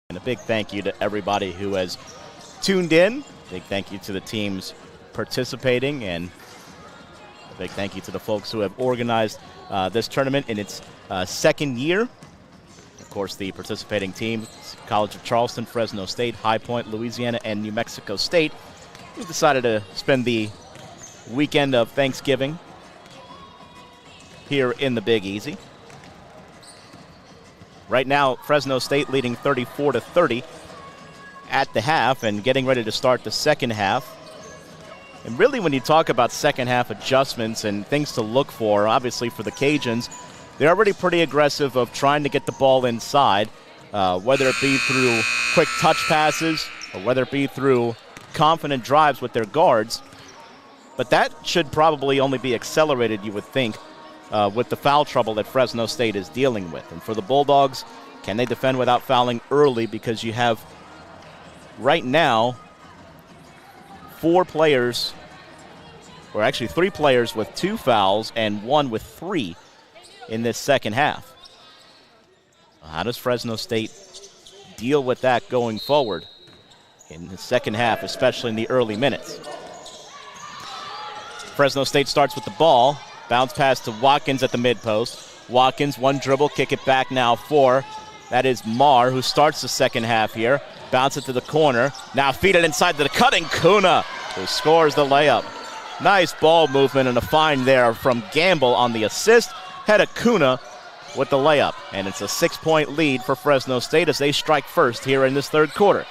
And a big thank you to everybody who has tuned in. Big thank you to the teams participating, and a big thank you to the folks who have organized this tournament in its second year. Of course, the participating teams, College of Charleston, Fresno State, High Point, Louisiana, and New Mexico State, who decided to spend the weekend of Thanksgiving here in the Big Easy. Right now, Fresno State leading 34-30 at the half and getting ready to start the second half. And really, when you talk about second half adjustments and things to look for, obviously for the Cajuns, they're already pretty aggressive of trying to get the ball inside, whether it be through quick touch passes or whether it be through confident drives with their guards. But that should probably only be accelerated, you would think, with the foul trouble that Fresno State is dealing with. And for the Bulldogs, can they defend without fouling early? Because you have, right now, 4 players, or actually 3 players with 2 fouls and 1 with 3 in this second half. How does Fresno State deal with that going forward in the second half, especially in the early minutes? Fresno State starts with the ball. Bounce pass to Watkins at the mid-post. Watkins, one dribble, kick it back now for, that is Marr, who starts the second half here. Bounce it to the corner. Now feed it inside to the cutting Kuna, who scores the layup. Nice ball movement and a find there from Gamble on the assist. Head of Kuna with the layup. And it's a 6-point lead for Fresno State as they strike first here in this third quarter.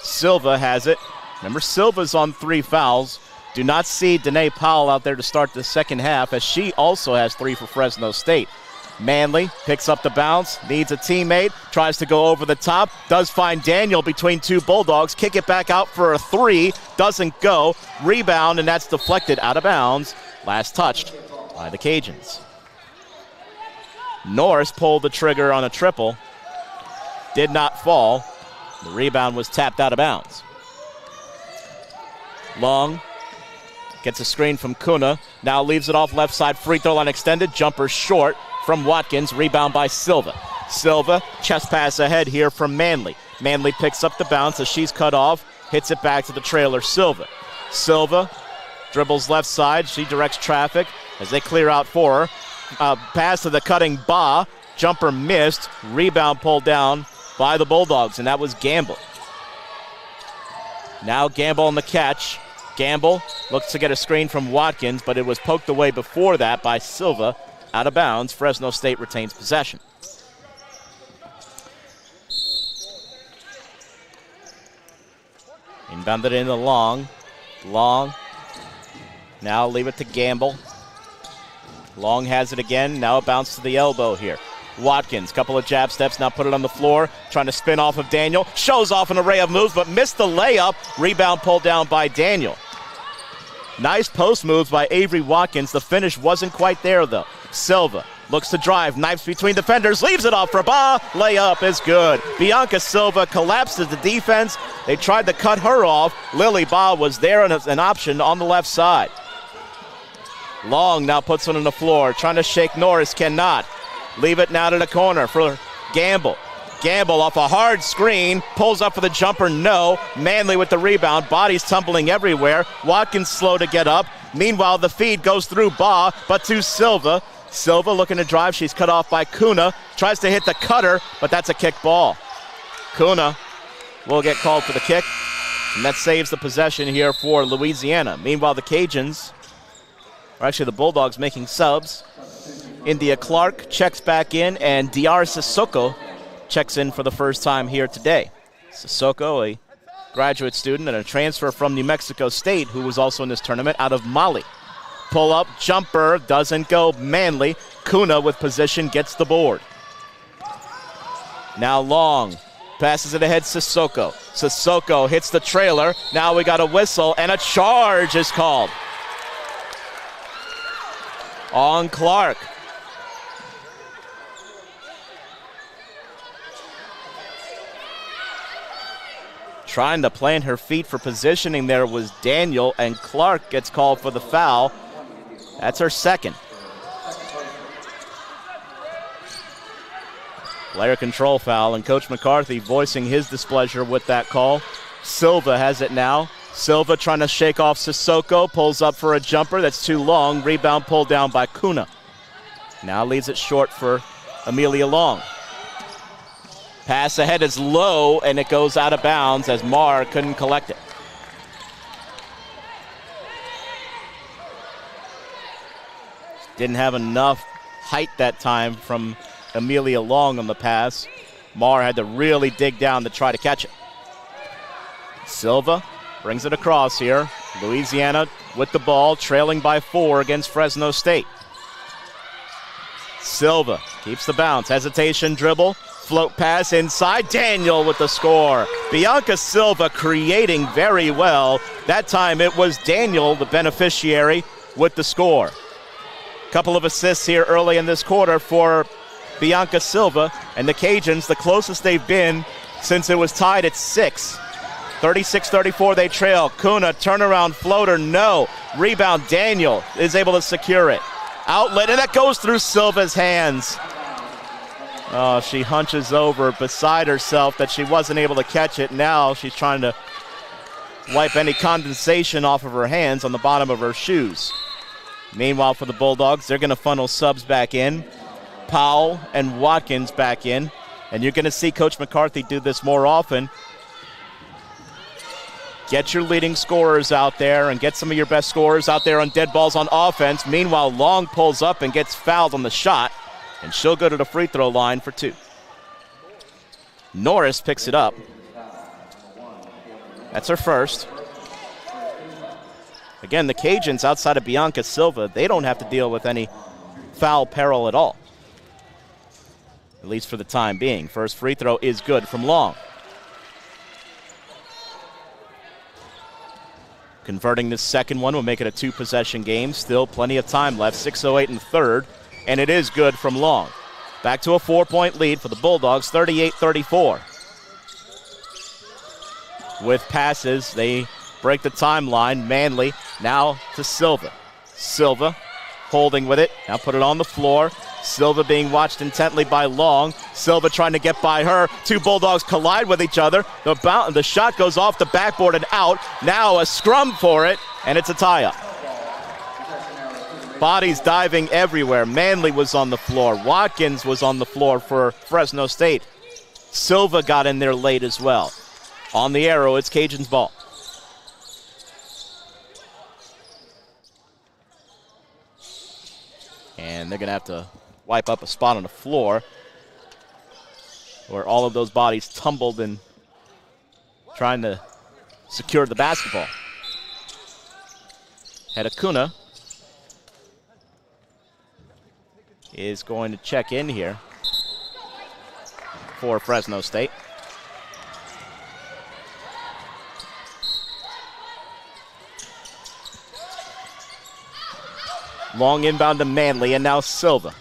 Silva has it. Remember, Silva's on 3 fouls. Do not see Danae Powell out there to start the second half, as she also has 3 for Fresno State. Manley picks up the bounce, needs a teammate, tries to go over the top, does find Daniel between 2 Bulldogs, kick it back out for a 3, doesn't go, rebound, and that's deflected out of bounds. Last touched by the Cajuns. Norris pulled the trigger on a triple, did not fall. The rebound was tapped out of bounds. Long gets a screen from Kuna, now leaves it off left side, free throw line extended, jumper short from Watkins, rebound by Silva. Silva, chest pass ahead here from Manley. Manley picks up the bounce as she's cut off, hits it back to the trailer, Silva. Silva dribbles left side, she directs traffic as they clear out for her. Pass to the cutting Ba, jumper missed, rebound pulled down by the Bulldogs, and that was Gamble. Now Gamble on the catch. Gamble looks to get a screen from Watkins, but it was poked away before that by Silva. Out of bounds, Fresno State retains possession. Inbounded in the Long. Long. Now leave it to Gamble. Long has it again. Now a bounce to the elbow here. Watkins, couple of jab steps, now put it on the floor, trying to spin off of Daniel. Shows off an array of moves, but missed the layup. Rebound pulled down by Daniel. Nice post moves by Avery Watkins. The finish wasn't quite there, though. Silva looks to drive, knifes between defenders, leaves it off for Ba. Layup is good. Bianca Silva collapses the defense. They tried to cut her off. Lily Ba was there and an option on the left side. Long now puts it on the floor, trying to shake Norris, cannot. Leave it now to the corner for Gamble. Gamble off a hard screen, pulls up for the jumper, no. Manley with the rebound, bodies tumbling everywhere. Watkins slow to get up. Meanwhile, the feed goes through Ba, but to Silva. Silva looking to drive, she's cut off by Kuna. Tries to hit the cutter, but that's a kick ball. Kuna will get called for the kick, and that saves the possession here for Louisiana. Meanwhile, the Cajuns, or actually the Bulldogs, making subs. India Clark checks back in, and Diar Sissoko checks in for the first time here today. Sissoko, a graduate student and a transfer from New Mexico State, who was also in this tournament out of Mali. Pull up, jumper, doesn't go. Manley. Kuna with position, gets the board. Now Long passes it ahead, Sissoko. Sissoko hits the trailer. Now we got a whistle, and a charge is called on Clark. Trying to plant her feet for positioning there was Daniel, and Clark gets called for the foul. That's her second. Player control foul, and Coach McCarthy voicing his displeasure with that call. Silva has it now. Silva trying to shake off Sissoko, pulls up for a jumper that's too long. Rebound pulled down by Kuna. Now leaves it short for Amelia Long. Pass ahead is low, and it goes out of bounds as Marr couldn't collect it. Didn't have enough height that time from Amelia Long on the pass. Marr had to really dig down to try to catch it. Silva brings it across here. Louisiana with the ball, trailing by 4 against Fresno State. Silva keeps the bounce. Hesitation dribble. Float pass inside. Daniel with the score. Bianca Silva creating very well. That time it was Daniel, the beneficiary, with the score. Couple of assists here early in this quarter for Bianca Silva, and the Cajuns, the closest they've been since it was tied at 6. 36-34 they trail. Kuna, turnaround floater, no. Rebound, Daniel is able to secure it. Outlet, and that goes through Silva's hands. Oh, she hunches over beside herself that she wasn't able to catch it. Now she's trying to wipe any condensation off of her hands on the bottom of her shoes. Meanwhile, for the Bulldogs, they're going to funnel subs back in. Powell and Watkins back in. And you're going to see Coach McCarthy do this more often. Get your leading scorers out there and get some of your best scorers out there on dead balls on offense. Meanwhile, Long pulls up and gets fouled on the shot, and she'll go to the free throw line for 2. Norris picks it up. That's her first. Again, the Cajuns, outside of Bianca Silva, they don't have to deal with any foul peril at all, at least for the time being. First free throw is good from Long. Converting this second one will make it a 2-possession game. Still plenty of time left, 6:08 in the third, and it is good from Long. Back to a 4-point lead for the Bulldogs, 38-34. With passes, they break the timeline. Manley now to Silva. Silva holding with it, now put it on the floor. Silva being watched intently by Long. Silva trying to get by her. 2 Bulldogs collide with each other. The shot goes off the backboard and out. Now a scrum for it, and it's a tie-up. Bodies diving everywhere. Manley was on the floor. Watkins was on the floor for Fresno State. Silva got in there late as well. On the arrow, it's Cajuns' ball. And they're going to have to wipe up a spot on the floor where all of those bodies tumbled and trying to secure the basketball. Hedekuna is going to check in here for Fresno State. Long inbound to Manley, and now Silva.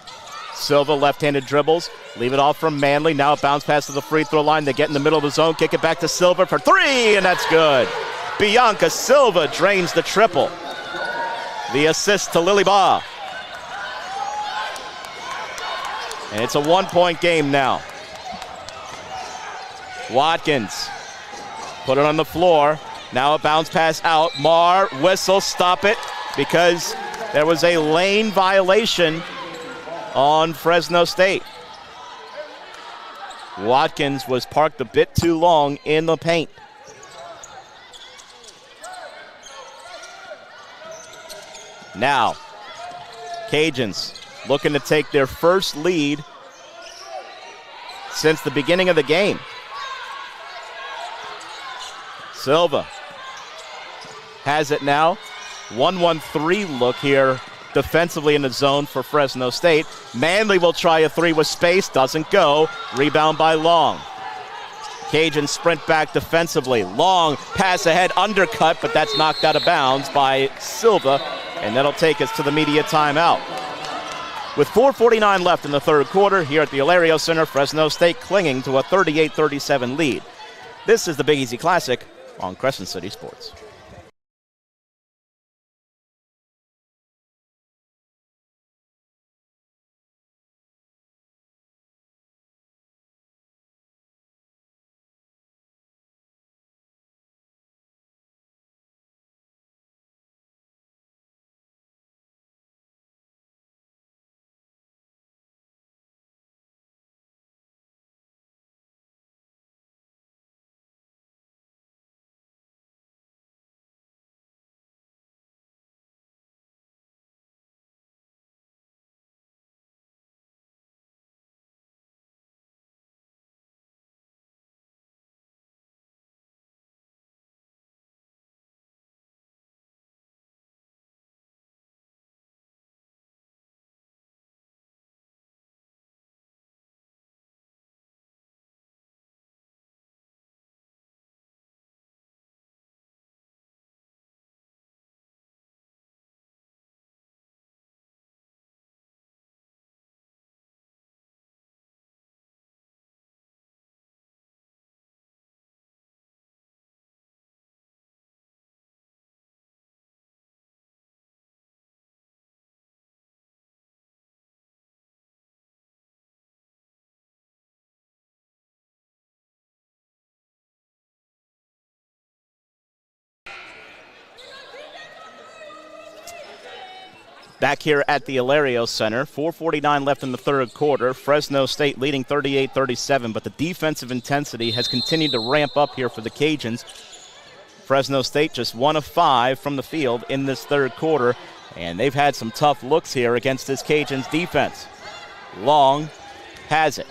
Silva left-handed dribbles, leave it off from Manley. Now a bounce pass to the free throw line. They get in the middle of the zone, kick it back to Silva for 3, and that's good. Bianca Silva drains the triple. The assist to Lily Baugh. And it's a 1-point game now. Watkins put it on the floor. Now a bounce pass out. Marr, whistle, stop it, because there was a lane violation on Fresno State. Watkins was parked a bit too long in the paint. Now, Cajuns looking to take their first lead since the beginning of the game. Silva has it now. 1-1-3 look here defensively in the zone for Fresno State. Manley will try a 3 with space, doesn't go. Rebound by Long. Cajuns sprint back defensively. Long pass ahead, undercut, but that's knocked out of bounds by Silva, and that'll take us to the media timeout. With 4:49 left in the third quarter here at the Alario Center, Fresno State clinging to a 38-37 lead. This is the Big Easy Classic on Crescent City Sports. Back here at the Alario Center, 4:49 left in the third quarter. Fresno State leading 38-37, but the defensive intensity has continued to ramp up here for the Cajuns. Fresno State just 1 of 5 from the field in this third quarter, and they've had some tough looks here against this Cajuns defense. Long has it.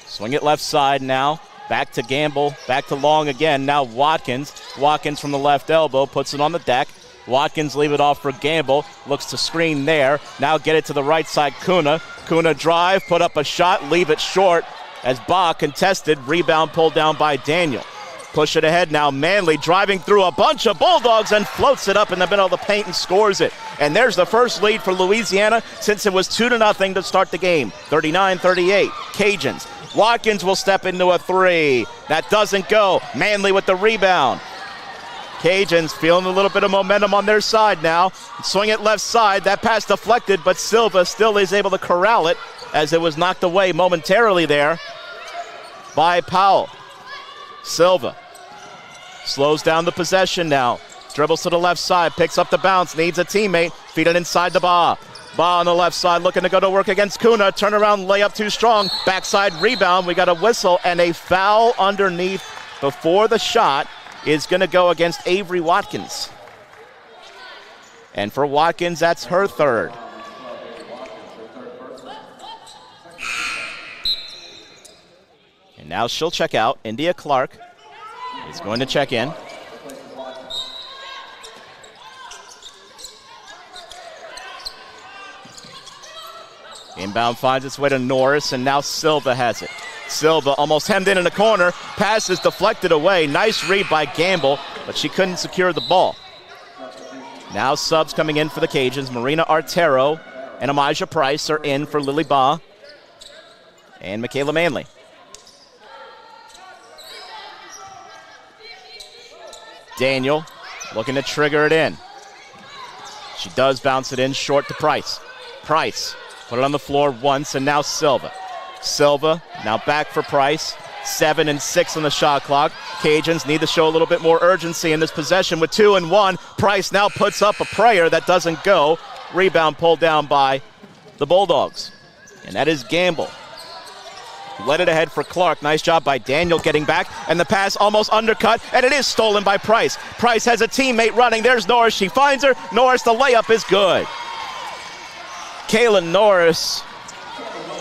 Swing it left side now. Back to Gamble, back to Long again. Now Watkins. Watkins from the left elbow puts it on the deck. Watkins leave it off for Gamble. Looks to screen there. Now get it to the right side, Kuna. Kuna drive, put up a shot, leave it short as Ba contested. Rebound pulled down by Daniel. Push it ahead now. Manley driving through a bunch of Bulldogs and floats it up in the middle of the paint and scores it. And there's the first lead for Louisiana since it was 2-0 to start the game. 39-38. Cajuns. Watkins will step into a three. That doesn't go. Manley with the rebound. Cajuns feeling a little bit of momentum on their side now. Swing it left side. That pass deflected, but Silva still is able to corral it as it was knocked away momentarily there by Powell. Silva slows down the possession now. Dribbles to the left side, picks up the bounce, needs a teammate. Feed it inside to Ba. Ba on the left side looking to go to work against Kuna. Turnaround layup too strong. Backside rebound. We got a whistle and a foul underneath before the shot is going to go against Avery Watkins. And for Watkins, that's her third. And now she'll check out. India Clark is going to check in. Inbound finds its way to Norris, and now Silva has it. Silva almost hemmed in the corner. Pass is deflected away. Nice read by Gamble, but she couldn't secure the ball. Now subs coming in for the Cajuns. Marina Artero and Amijah Price are in for Lily Ba and Michaela Manley. Daniel looking to trigger it in. She does bounce it in short to Price. Price put it on the floor once, and now Silva. Silva now back for Price. 7 and 6 on the shot clock. Cajuns need to show a little bit more urgency in this possession with 2 and 1. Price now puts up a prayer that doesn't go. Rebound pulled down by the Bulldogs. And that is Gamble. Led it ahead for Clark. Nice job by Daniel getting back. And the pass almost undercut. And it is stolen by Price. Price has a teammate running. There's Norris. She finds her. Norris, the layup is good. Kaylin Norris.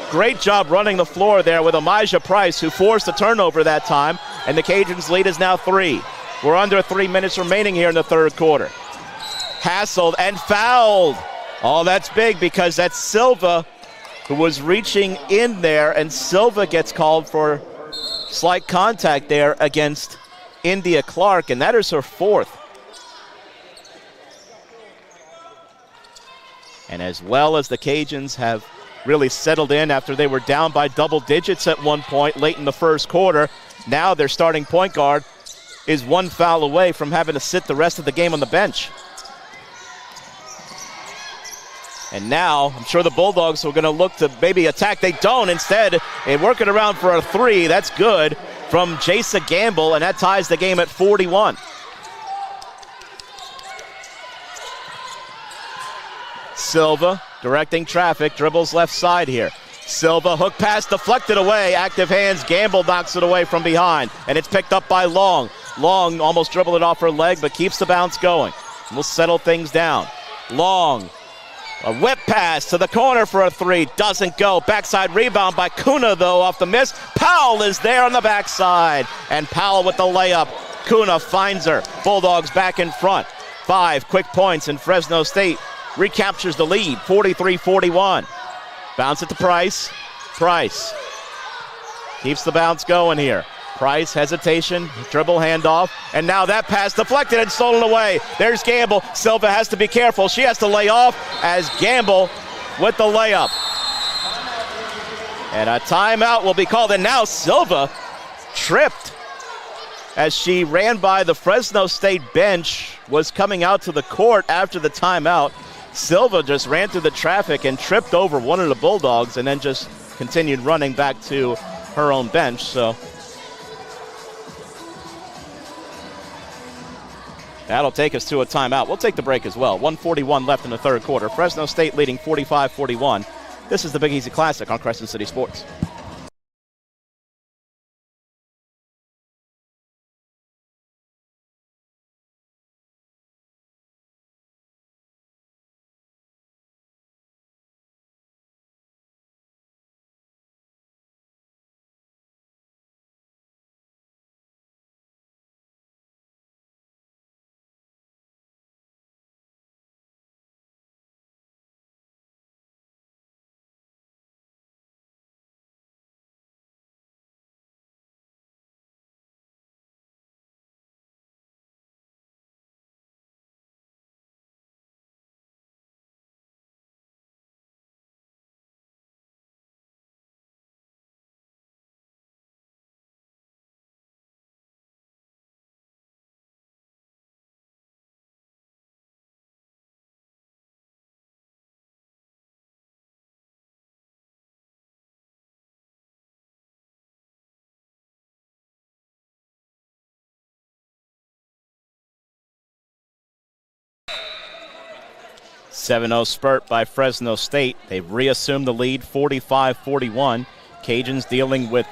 Great job running the floor there with Amijah Price, who forced the turnover that time. And the Cajuns' lead is now 3. We're under 3 minutes remaining here in the third quarter. Hassled and fouled. Oh, that's big because that's Silva who was reaching in there, and Silva gets called for slight contact there against India Clark, and that is her 4th. And as well as the Cajuns have really settled in after they were down by double digits at one point late in the first quarter, now their starting point guard is one foul away from having to sit the rest of the game on the bench. And now, I'm sure the Bulldogs are going to look to maybe attack. They don't. Instead, they work it around for a three. That's good from Jasa Gamble, and that ties the game at 41. Silva directing traffic, dribbles left side here. Silva, hook pass deflected away, active hands, Gamble knocks it away from behind, and it's picked up by Long. Long almost dribbled it off her leg, but keeps the bounce going. We'll settle things down. Long, a whip pass to the corner for a three, doesn't go. Backside rebound by Kuna though off the miss. Powell is there on the backside, and Powell with the layup. Kuna finds her. Bulldogs back in front. 5 quick points, and Fresno State recaptures the lead, 43-41. Bounce it to Price. Price keeps the bounce going here. Price, hesitation, dribble handoff, and now that pass deflected and stolen away. There's Gamble. Silva has to be careful. She has to lay off as Gamble with the layup. And a timeout will be called, and now Silva tripped as she ran by the Fresno State bench, was coming out to the court after the timeout. Silva just ran through the traffic and tripped over one of the Bulldogs and then just continued running back to her own bench. So that'll take us to a timeout. We'll take the break as well. 1:41 left in the third quarter. Fresno State leading 45-41. This is the Big Easy Classic on Crescent City Sports. .7-0 spurt by Fresno State. They've reassumed the lead, 45-41. Cajuns dealing with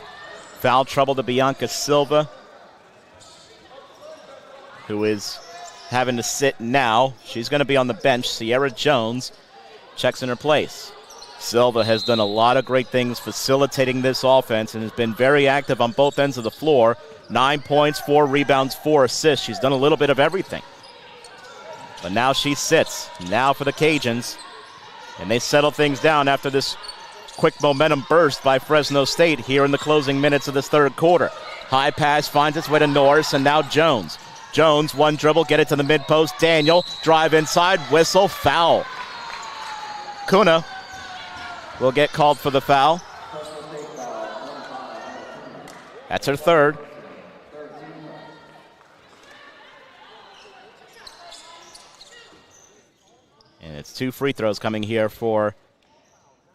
foul trouble to Bianca Silva, who is having to sit now. She's going to be on the bench. Sierra Jones checks in her place. Silva has done a lot of great things facilitating this offense and has been very active on both ends of the floor. 9 points, 4 rebounds, 4 assists. She's done a little bit of everything. But now she sits. Now for the Cajuns. And they settle things down after this quick momentum burst by Fresno State here in the closing minutes of this third quarter. High pass finds its way to Norris, and now Jones. Jones, one dribble, get it to the mid-post. Daniel, drive inside, whistle, foul. Kuna will get called for the foul. That's her third. And it's 2 free throws coming here for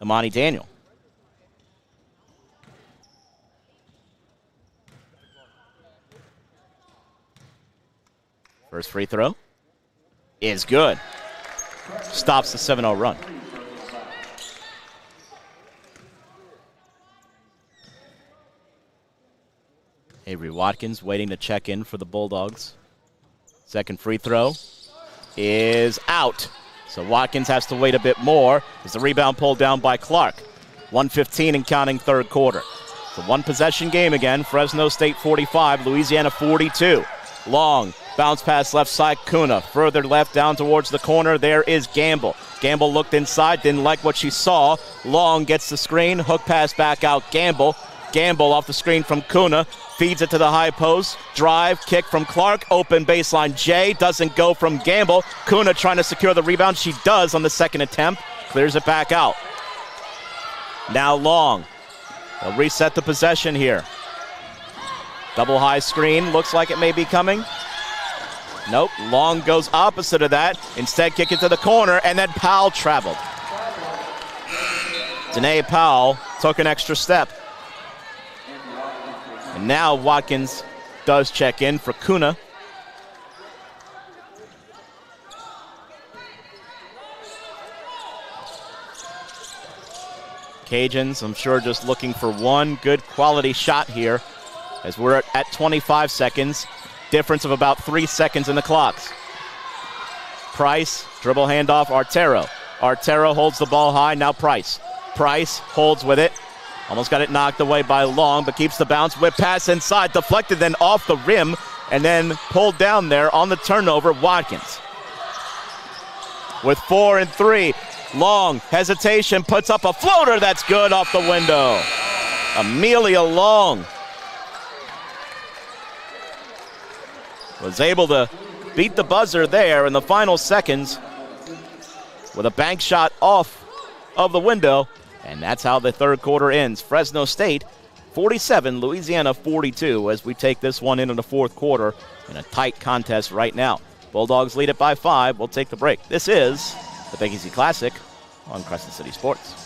Imani Daniel. First free throw is good. Stops the 7-0 run. Avery Watkins waiting to check in for the Bulldogs. Second free throw is out. So Watkins has to wait a bit more as the rebound pulled down by Clark. 1:15 and counting third quarter. It's a one-possession game again. Fresno State 45, Louisiana 42. Long bounce pass left side, Kuna. Further left down towards the corner. There is Gamble. Gamble looked inside, didn't like what she saw. Long gets the screen, hook pass back out, Gamble. Gamble off the screen from Kuna, feeds it to the high post. Drive, kick from Clark, open baseline. Jay doesn't go from Gamble. Kuna trying to secure the rebound. She does on the second attempt. Clears it back out. Now Long. They'll reset the possession here. Double high screen, looks like it may be coming. Nope, Long goes opposite of that. Instead, kick it to the corner, and then Powell traveled. Danae Powell took an extra step. And now Watkins does check in for Kuna. Cajuns, I'm sure, just looking for one good quality shot here as we're at 25 seconds. Difference of about 3 seconds in the clocks. Price, dribble handoff, Artero. Artero holds the ball high, now Price. Price holds with it. Almost got it knocked away by Long, but keeps the bounce. Whip pass inside, deflected, then off the rim, and then pulled down there on the turnover, Watkins. With 4 and 3. Long, hesitation, puts up a floater that's good off the window. Amelia Long was able to beat the buzzer there in the final seconds with a bank shot off of the window, and that's how the third quarter ends. Fresno State 47, Louisiana 42 as we take this one into the fourth quarter in a tight contest right now. Bulldogs lead it by 5. We'll take the break. This is the Big Easy Classic on Crescent City Sports.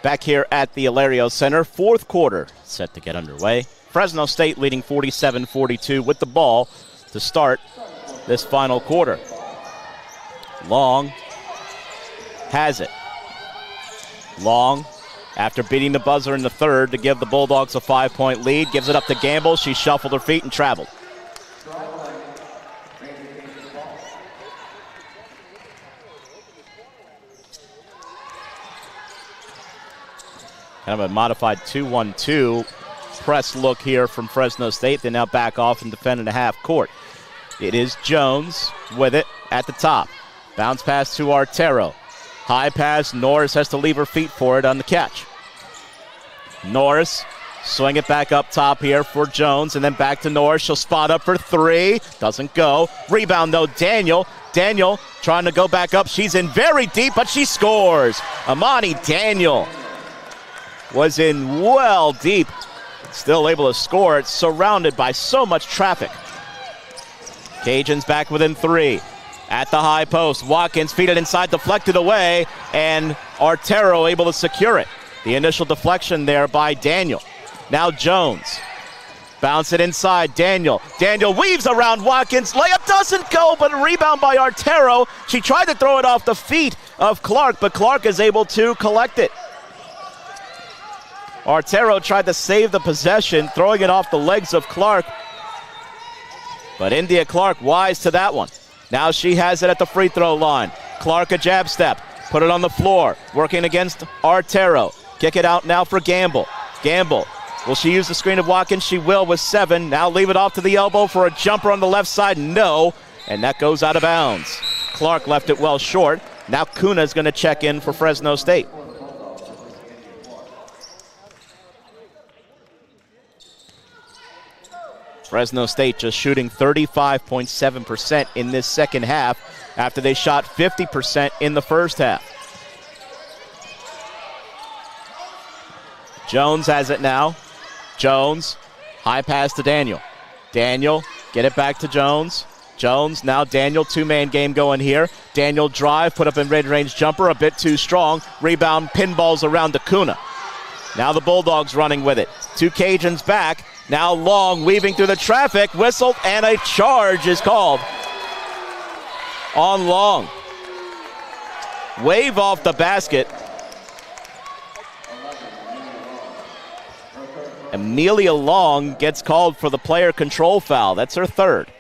Back here at the Alario Center, fourth quarter set to get underway. Fresno State leading 47-42 with the ball to start this final quarter. Long has it. Long, after beating the buzzer in the third to give the Bulldogs a 5-point lead, gives it up to Gamble. She shuffled her feet and traveled. Kind of a modified 2-1-2 press look here from Fresno State. They now back off and defend in the half court. It is Jones with it at the top. Bounce pass to Artero. High pass, Norris has to leave her feet for it on the catch. Norris swing it back up top here for Jones, and then back to Norris. She'll spot up for 3. Doesn't go. Rebound though, Daniel. Daniel trying to go back up. She's in very deep, but she scores. Amani Daniel was in well deep, still able to score. It's surrounded by so much traffic. Cajuns back within 3. At the high post, Watkins feed it inside, deflected away, and Artero able to secure it. The initial deflection there by Daniel. Now Jones. Bounce it inside, Daniel. Daniel weaves around Watkins. Layup doesn't go, but a rebound by Artero. She tried to throw it off the feet of Clark, but Clark is able to collect it. Artero tried to save the possession, throwing it off the legs of Clark. But India Clark wise to that one. Now she has it at the free throw line. Clark a jab step, put it on the floor, working against Artero. Kick it out now for Gamble. Gamble, will she use the screen of Watkins? She will with 7. Now leave it off to the elbow for a jumper on the left side. No, and that goes out of bounds. Clark left it well short. Now Kuna is going to check in for Fresno State. Fresno State just shooting 35.7% in this second half after they shot 50% in the first half. Jones has it now. Jones, high pass to Daniel. Daniel, get it back to Jones. Jones, now Daniel, two-man game going here. Daniel drive, put up in mid-range jumper, a bit too strong. Rebound, pinballs around to Kuna. Now the Bulldogs running with it. Two Cajuns back. Now Long weaving through the traffic. Whistled, and a charge is called on Long. Wave off the basket. Amelia Long gets called for the player control foul. That's her third.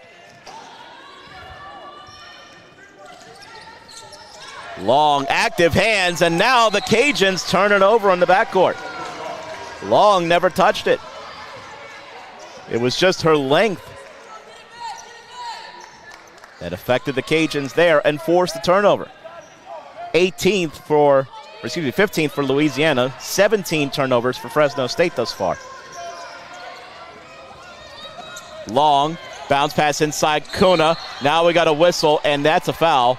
Long, active hands, and now the Cajuns turn it over on the backcourt. Long never touched it. It was just her length that affected the Cajuns there and forced the turnover. 15th for Louisiana, 17 turnovers for Fresno State thus far. Long, bounce pass inside Kuna. Now we got a whistle, and that's a foul.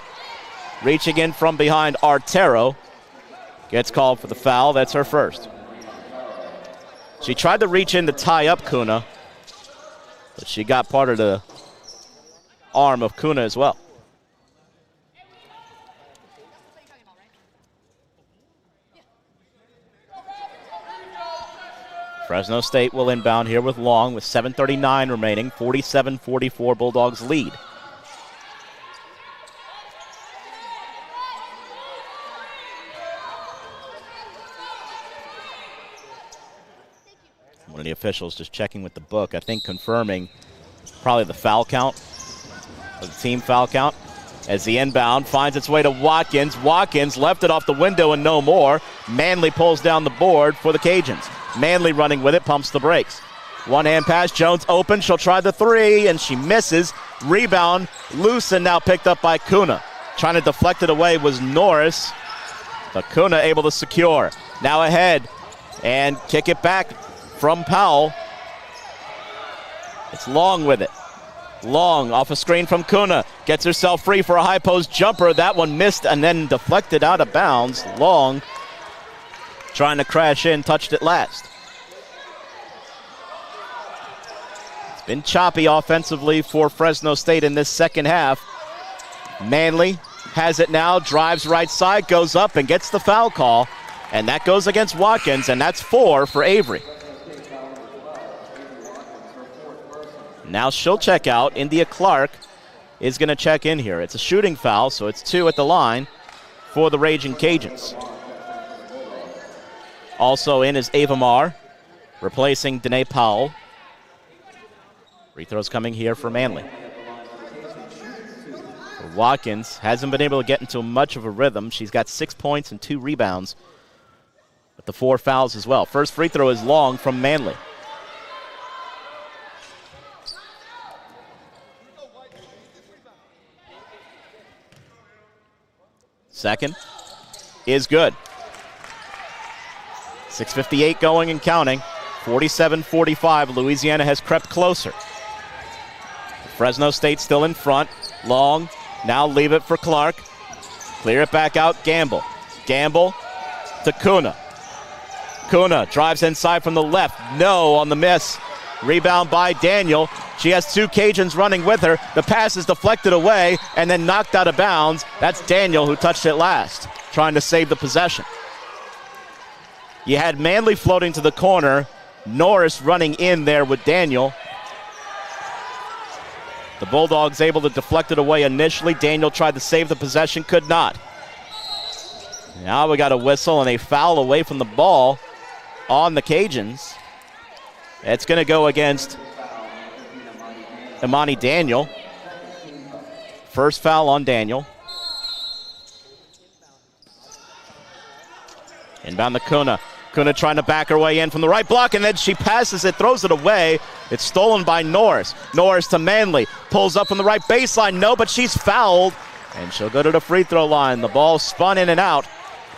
Reaching in from behind, Artero gets called for the foul. That's her first. She tried to reach in to tie up Kuna, but she got part of the arm of Kuna as well. Fresno State will inbound here with Long with 7:39 remaining, 47-44 Bulldogs lead. One of the officials just checking with the book, I think confirming probably the foul count, or the team foul count, as the inbound finds its way to Watkins. Watkins left it off the window and no more. Manley pulls down the board for the Cajuns. Manley running with it, pumps the brakes. One-hand pass, Jones open, she'll try the three, and she misses. Rebound, loose and now picked up by Kuna. Trying to deflect it away was Norris, but Kuna able to secure. Now ahead, and kick it back from Powell. It's Long with it. Long off a screen from Kuna. Gets herself free for a high post jumper. That one missed and then deflected out of bounds. Long trying to crash in, touched it last. It's been choppy offensively for Fresno State in this second half. Manley has it now, drives right side, goes up and gets the foul call. And that goes against Watkins, and that's 4 for Avery. Now she'll check out. India Clark is going to check in here. It's a shooting foul, so it's 2 at the line for the Raging Cajuns. Also in is Ava Marr, replacing Danae Powell. Free throws coming here for Manley. Watkins hasn't been able to get into much of a rhythm. She's got 6 points and 2 rebounds, with the 4 fouls as well. First free throw is Long from Manley. Second is good. 6:58 going and counting. 47-45. Louisiana has crept closer. Fresno State still in front. Long, now leave it for Clark. Clear it back out, Gamble. Gamble to Kuna. Kuna drives inside from the left. No on the miss. Rebound by Daniel. She has 2 Cajuns running with her. The pass is deflected away and then knocked out of bounds. That's Daniel who touched it last, trying to save the possession. You had Manley floating to the corner. Norris running in there with Daniel. The Bulldogs able to deflect it away initially. Daniel tried to save the possession, could not. Now we got a whistle and a foul away from the ball on the Cajuns. It's going to go against Imani Daniel. First foul on Daniel. Inbound to Kuna. Kuna trying to back her way in from the right block, and then she passes it, throws it away. It's stolen by Norris. Norris to Manley. Pulls up from the right baseline. No, but she's fouled, and she'll go to the free throw line. The ball spun in and out,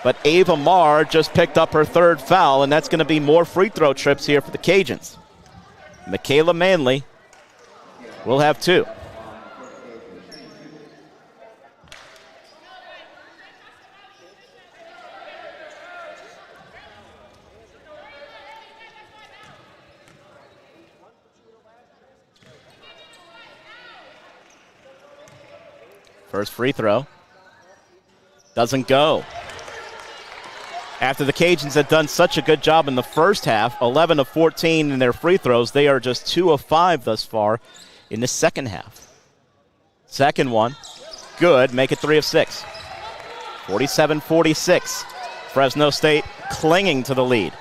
but Ava Marr just picked up her 3rd foul, and that's going to be more free throw trips here for the Cajuns. Michaela Manley will have 2. First free throw. Doesn't go. After the Cajuns had done such a good job in the first half, 11 of 14 in their free throws, they are just 2 of 5 thus far in the second half. Second one, good, make it 3 of 6. 47-46. Fresno State clinging to the lead.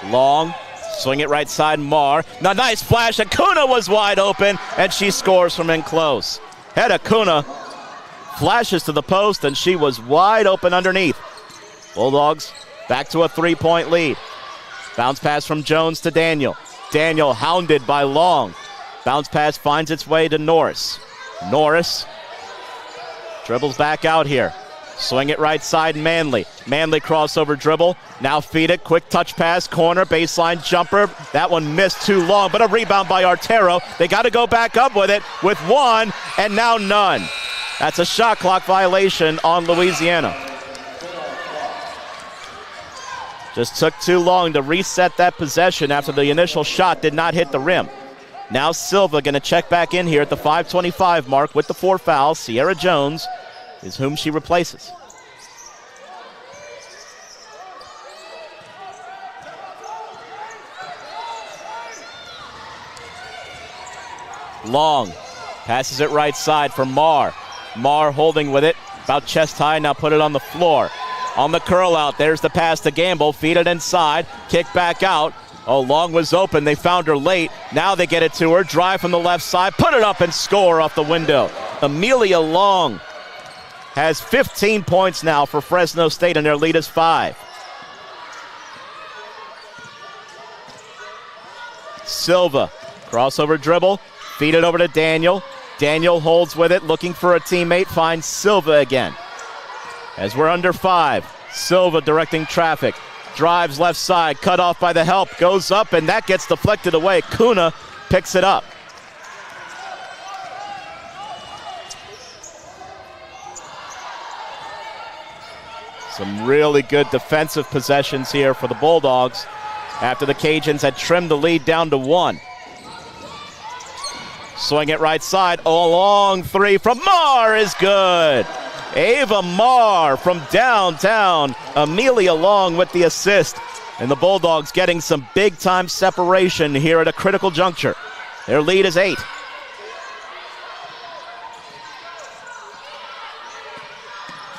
Long, swing it right side, Marr. Now nice flash, Acuna was wide open, and she scores from in close. Head Acuna flashes to the post, and she was wide open underneath. Bulldogs back to a 3-point lead. Bounce pass from Jones to Daniel. Daniel hounded by Long. Bounce pass finds its way to Norris. Norris dribbles back out here. Swing it right side, Manley. Manley crossover dribble. Now feed it. Quick touch pass. Corner. Baseline jumper. That one missed too long, but a rebound by Artero. They got to go back up with it with one, and now none. That's a shot clock violation on Louisiana. Just took too long to reset that possession after the initial shot did not hit the rim. Now Silva going to check back in here at the 5:25 mark with the 4 fouls. Sierra Jones is whom she replaces. Long passes it right side for Marr. Marr holding with it, about chest high, now put it on the floor. On the curl out, there's the pass to Gamble, feed it inside, kick back out. Oh, Long was open, they found her late. Now they get it to her, drive from the left side, put it up and score off the window. Amelia Long has 15 points now for Fresno State, and their lead is 5. Silva, crossover dribble, feed it over to Daniel. Daniel holds with it, looking for a teammate, finds Silva again. As we're under 5, Silva directing traffic, drives left side, cut off by the help, goes up, and that gets deflected away. Kuna picks it up. Some really good defensive possessions here for the Bulldogs after the Cajuns had trimmed the lead down to 1. Swing it right side, a long 3 from Marr is good. Ava Marr from downtown. Amelia Long with the assist. And the Bulldogs getting some big-time separation here at a critical juncture. Their lead is 8.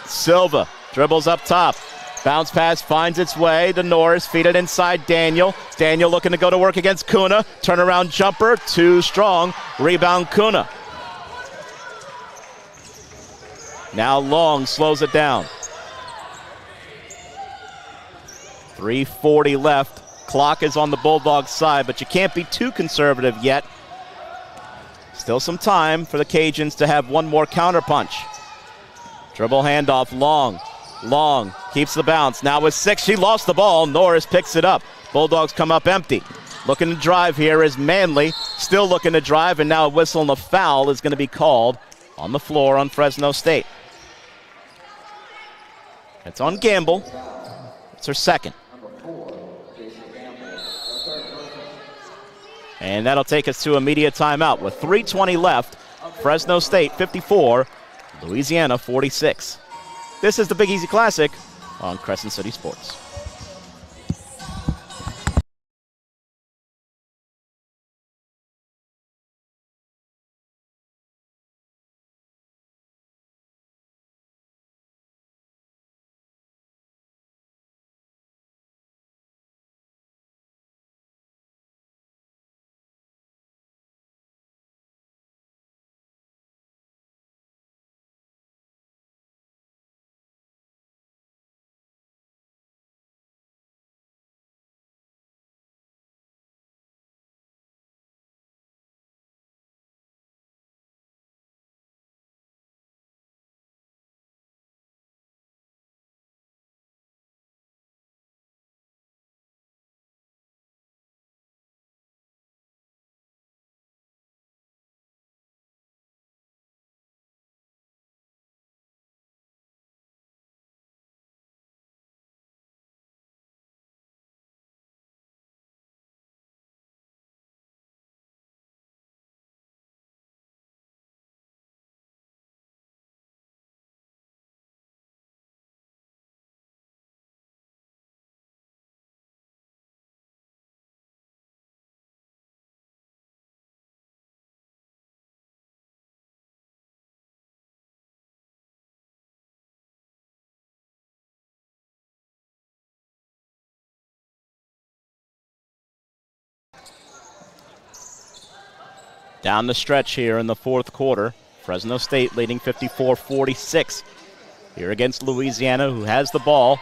Silva dribbles up top. Bounce pass finds its way to Norris. Feed it inside Daniel. Daniel looking to go to work against Kuna. Turnaround jumper, too strong. Rebound Kuna. Now Long slows it down. 3:40 left. Clock is on the Bulldogs' side, but you can't be too conservative yet. Still some time for the Cajuns to have one more counterpunch. Dribble handoff, Long. Long keeps the bounce. Now with 6, she lost the ball. Norris picks it up. Bulldogs come up empty. Looking to drive here is Manley. Still looking to drive, and now a whistle and a foul is going to be called on the floor on Fresno State. It's on Gamble. It's her second. And that'll take us to immediate timeout with 3:20 left. Fresno State 54, Louisiana 46. This is the Big Easy Classic on Crescent City Sports. Down the stretch here in the fourth quarter. Fresno State leading 54-46 here against Louisiana, who has the ball.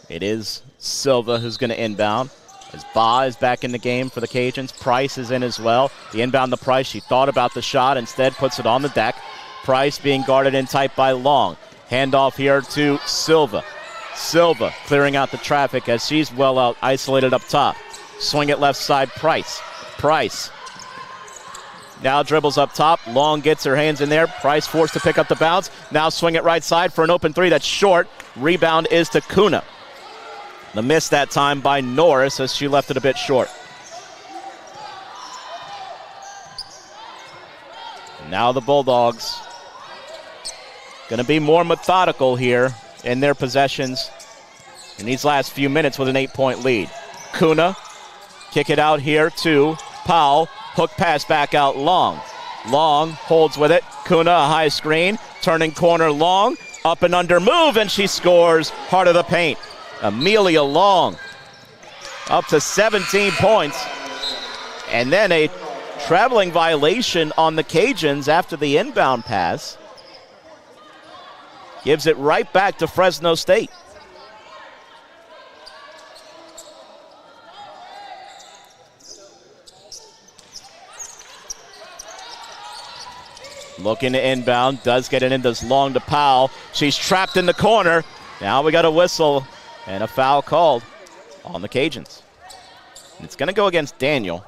It is Silva who's going to inbound. As Ba is back in the game for the Cajuns. Price is in as well. The inbound to Price. She thought about the shot, instead puts it on the deck. Price being guarded in tight by Long. Handoff here to Silva. Silva clearing out the traffic as she's well out, isolated up top. Swing it left side, Price. Price now dribbles up top. Long gets her hands in there. Price forced to pick up the bounce. Now swing it right side for an open three that's short. Rebound is to Kuna. The miss that time by Norris as she left it a bit short. Now the Bulldogs going to be more methodical here in their possessions in these last few minutes with an 8-point lead. Kuna, kick it out here to Powell. Hook pass back out Long. Long holds with it. Kuna, a high screen. Turning corner Long. Up and under move, and she scores. Heart of the paint. Amelia Long up to 17 points. And then a traveling violation on the Cajuns after the inbound pass. Gives it right back to Fresno State. Looking to inbound, does get it in, does Long to Powell. She's trapped in the corner. Now we got a whistle and a foul called on the Cajuns. It's going to go against Daniel.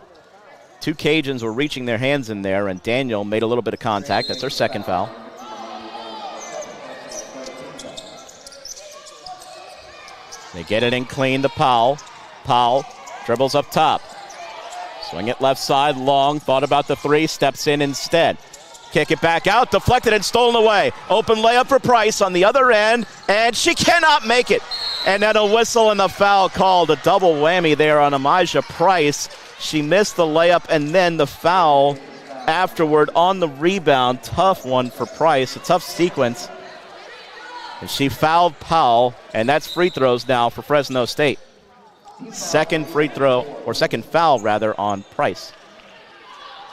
Two Cajuns were reaching their hands in there, and Daniel made a little bit of contact. That's her second foul. They get it in clean to Powell. Powell dribbles up top. Swing it left side, Long, thought about the three, steps in instead. Kick it back out, deflected and stolen away. Open layup for Price on the other end, and she cannot make it. And then a whistle and the foul called. A double whammy there on Amijah Price. She missed the layup and then the foul afterward on the rebound. Tough one for Price, a tough sequence. And she fouled Powell, and that's free throws now for Fresno State. Second free throw, or second foul rather, on Price.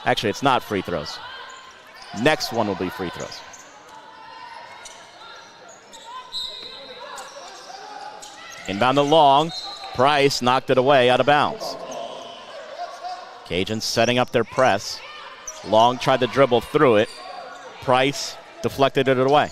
Actually, it's not free throws. Next one will be free throws. Inbound to Long. Price knocked it away out of bounds. Cajuns setting up their press. Long tried to dribble through it. Price deflected it away.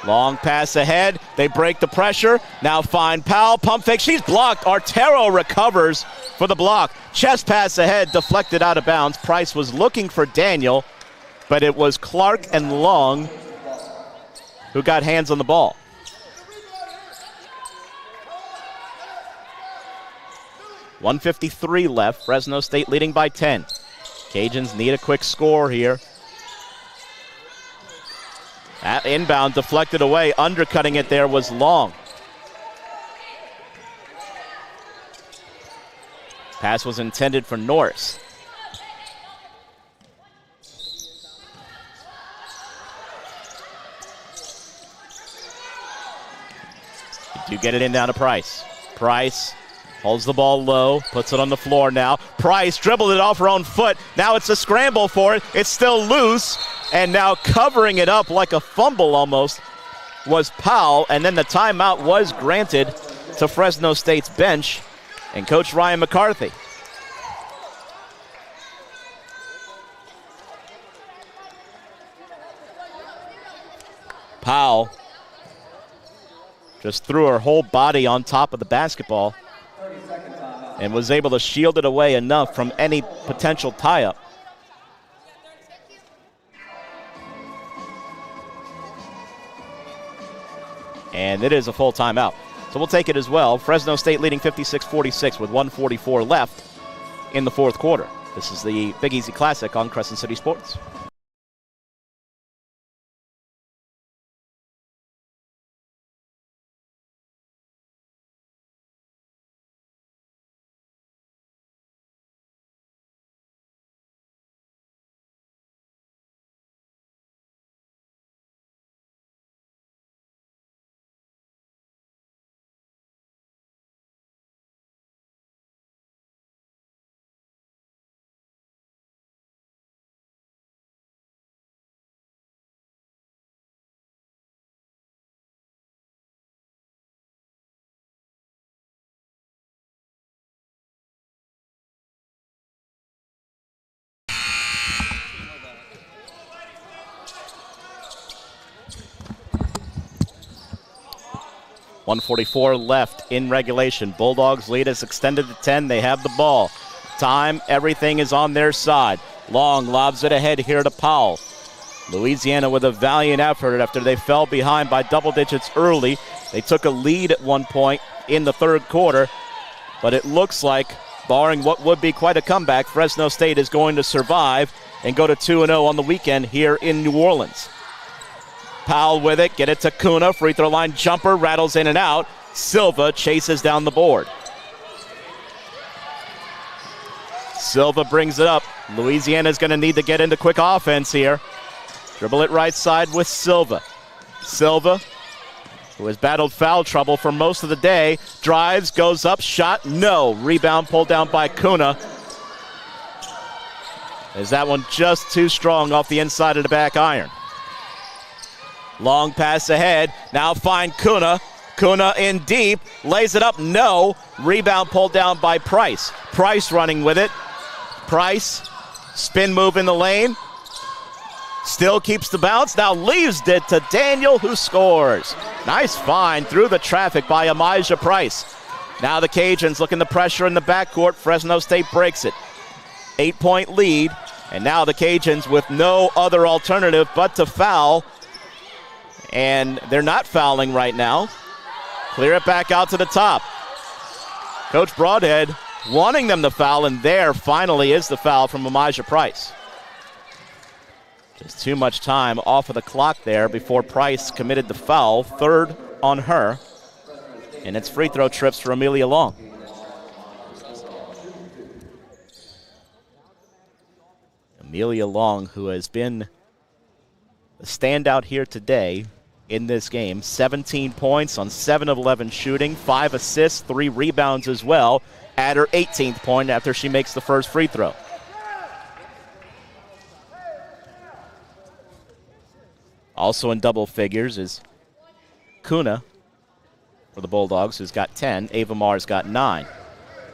Long pass ahead. They break the pressure. Now find Powell. Pump fake. She's blocked. Artero recovers for the block. Chest pass ahead. Deflected out of bounds. Price was looking for Daniel, but it was Clark and Long who got hands on the ball. .153 left. Fresno State leading by 10. Cajuns need a quick score here. At inbound, deflected away. Undercutting it there was Long. Pass was intended for Norris. You do get it in down to Price. Price holds the ball low, puts it on the floor now. Price dribbled it off her own foot. Now it's a scramble for it. It's still loose. And now covering it up like a fumble almost was Powell. And then the timeout was granted to Fresno State's bench and Coach Ryan McCarthy. Powell just threw her whole body on top of the basketball and was able to shield it away enough from any potential tie-up. And it is a full timeout. So we'll take it as well. Fresno State leading 56-46 with 1:44 left in the fourth quarter. This is the Big Easy Classic on Crescent City Sports. 1:44 left in regulation. Bulldogs lead is extended to 10. They have the ball. Time, everything is on their side. Long lobs it ahead here to Powell. Louisiana with a valiant effort after they fell behind by double digits early. They took a lead at one point in the third quarter, but it looks like, barring what would be quite a comeback, Fresno State is going to survive and go to 2-0 on the weekend here in New Orleans. Powell with it, get it to Kuna, free throw line jumper, rattles in and out. Silva chases down the board. Silva brings it up. Louisiana's going to need to get into quick offense here. Dribble it right side with Silva. Silva, who has battled foul trouble for most of the day, drives, goes up, shot, no. Rebound pulled down by Kuna. Is that one just too strong off the inside of the back iron? Long pass ahead, now find Kuna. Kuna in deep, lays it up, no. Rebound pulled down by Price. Price running with it. Price, spin move in the lane. Still keeps the bounce, now leaves it to Daniel, who scores. Nice find through the traffic by Amijah Price. Now the Cajuns looking to pressure in the backcourt. Fresno State breaks it. 8-point lead, and now the Cajuns with no other alternative but to foul. And they're not fouling right now. Clear it back out to the top. Coach Broadhead wanting them to foul, and there finally is the foul from Amijah Price. Just too much time off of the clock there before Price committed the foul. Third on her. And it's free throw trips for Amelia Long. Amelia Long, who has been a standout here today in this game. 17 points on 7 of 11 shooting, 5 assists, 3 rebounds as well. At her 18th point after she makes the first free throw. Also in double figures is Kuna for the Bulldogs, who's got 10. Ava Marr's got 9.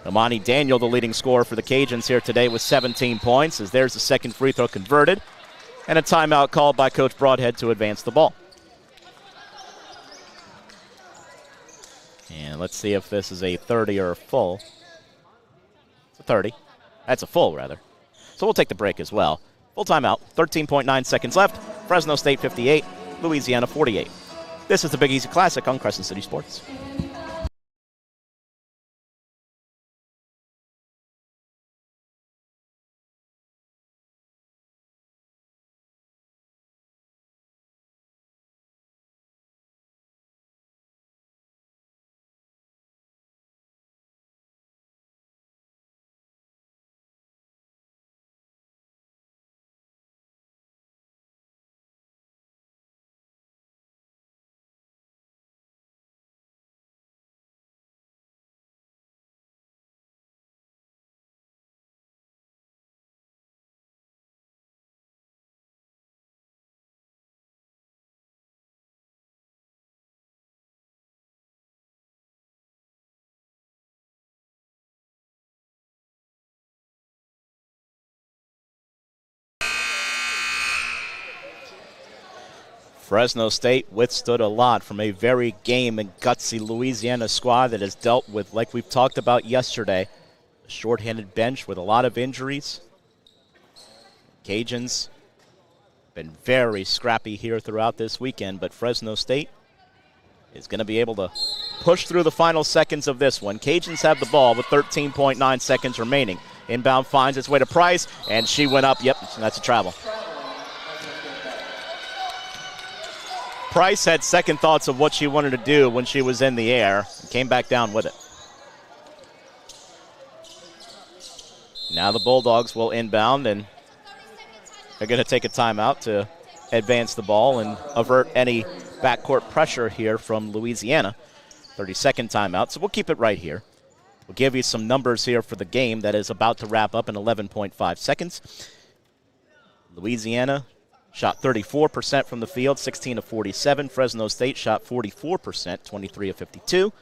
Imani Daniel, the leading scorer for the Cajuns here today with 17 points, as there's the second free throw converted. And a timeout called by Coach Broadhead to advance the ball. And let's see if this is a 30 or a full. It's a 30. That's a full, rather. So we'll take the break as well. Full timeout, 13.9 seconds left. Fresno State 58, Louisiana 48. This is the Big Easy Classic on Crescent City Sports. Fresno State withstood a lot from a very game and gutsy Louisiana squad that has dealt with, like we've talked about yesterday, a shorthanded bench with a lot of injuries. Cajuns been very scrappy here throughout this weekend, but Fresno State is going to be able to push through the final seconds of this one. Cajuns have the ball with 13.9 seconds remaining. Inbound finds its way to Price, and she went up. Yep, that's a travel. Price had second thoughts of what she wanted to do when she was in the air and came back down with it. Now the Bulldogs will inbound, and they're going to take a timeout to advance the ball and avert any backcourt pressure here from Louisiana. 30-second timeout, so we'll keep it right here. We'll give you some numbers here for the game that is about to wrap up in 11.5 seconds. Louisiana shot 34% from the field, 16 of 47. Fresno State shot 44%, 23 of 52.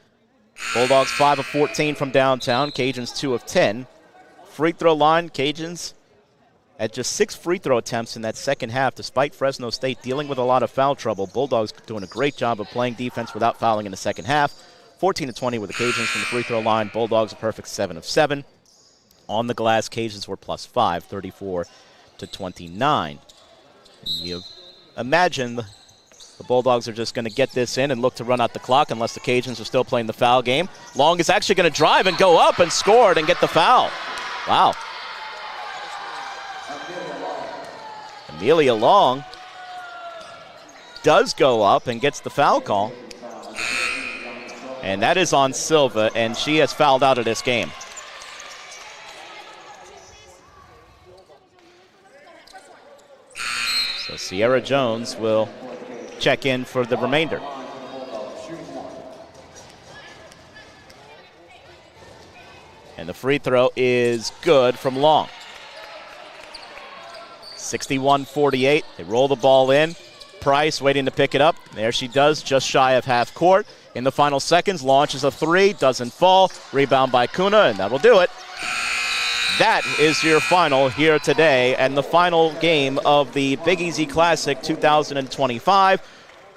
Bulldogs 5 of 14 from downtown. Cajuns 2 of 10. Free throw line, Cajuns at just 6 free throw attempts in that second half, despite Fresno State dealing with a lot of foul trouble. Bulldogs doing a great job of playing defense without fouling in the second half. 14-20 with the Cajuns from the free throw line. Bulldogs a perfect 7 of 7. On the glass, Cajuns were +5, 34-29. You imagine the Bulldogs are just going to get this in and look to run out the clock unless the Cajuns are still playing the foul game. Long is actually going to drive and go up and score it and get the foul. Wow. Amelia Long does go up and gets the foul call. And that is on Silva, and she has fouled out of this game. So Sierra Jones will check in for the remainder. And the free throw is good from Long. 61-48. They roll the ball in. Price waiting to pick it up. There she does, just shy of half court. In the final seconds, launches a three, doesn't fall. Rebound by Kuna, and that'll do it. That is your final here today, and the final game of the Big Easy Classic 2025.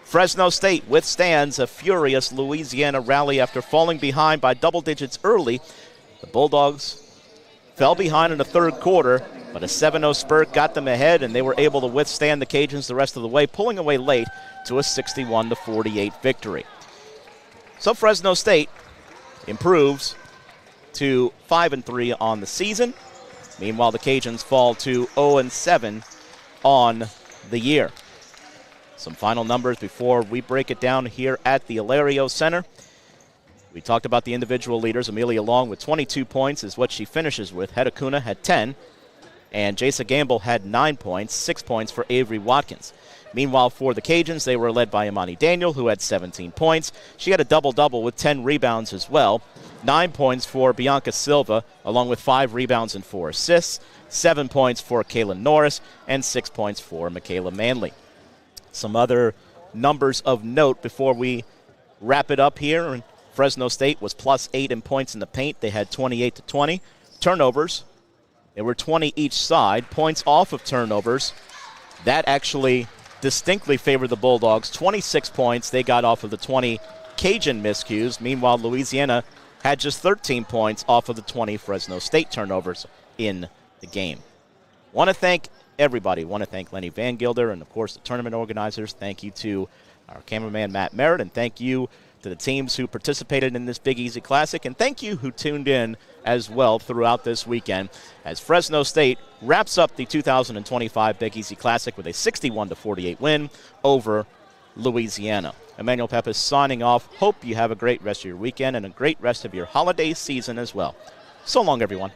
Fresno State withstands a furious Louisiana rally after falling behind by double digits early. The Bulldogs fell behind in the third quarter, but a 7-0 spurt got them ahead, and they were able to withstand the Cajuns the rest of the way, pulling away late to a 61-48 victory. So Fresno State improves to 5-3 on the season. Meanwhile, the Cajuns fall to 0-7 on the year. Some final numbers before we break it down here at the Alario Center. We talked about the individual leaders. Amelia Long with 22 points is what she finishes with. Hedda Kuna had 10. And Jasa Gamble had 9 points, 6 points for Avery Watkins. Meanwhile, for the Cajuns, they were led by Imani Daniel, who had 17 points. She had a double-double with 10 rebounds as well. 9 points for Bianca Silva, along with 5 rebounds and 4 assists. 7 points for Kaylin Norris, and 6 points for Michaela Manley. Some other numbers of note before we wrap it up here. Fresno State was +8 in points in the paint. They had 28-20. Turnovers, there were 20 each side. Points off of turnovers, that actually distinctly favored the Bulldogs. 26 points they got off of the 20 Cajun miscues. Meanwhile, Louisiana had just 13 points off of the 20 Fresno State turnovers in the game. Want to thank everybody. Want to thank Lenny Van Gilder and, of course, the tournament organizers. Thank you to our cameraman, Matt Merritt, and thank you to the teams who participated in this Big Easy Classic, and thank you who tuned in as well throughout this weekend as Fresno State wraps up the 2025 Big Easy Classic with a 61-48 win over Louisiana. Emmanuel Peppes signing off. Hope you have a great rest of your weekend and a great rest of your holiday season as well. So long, everyone.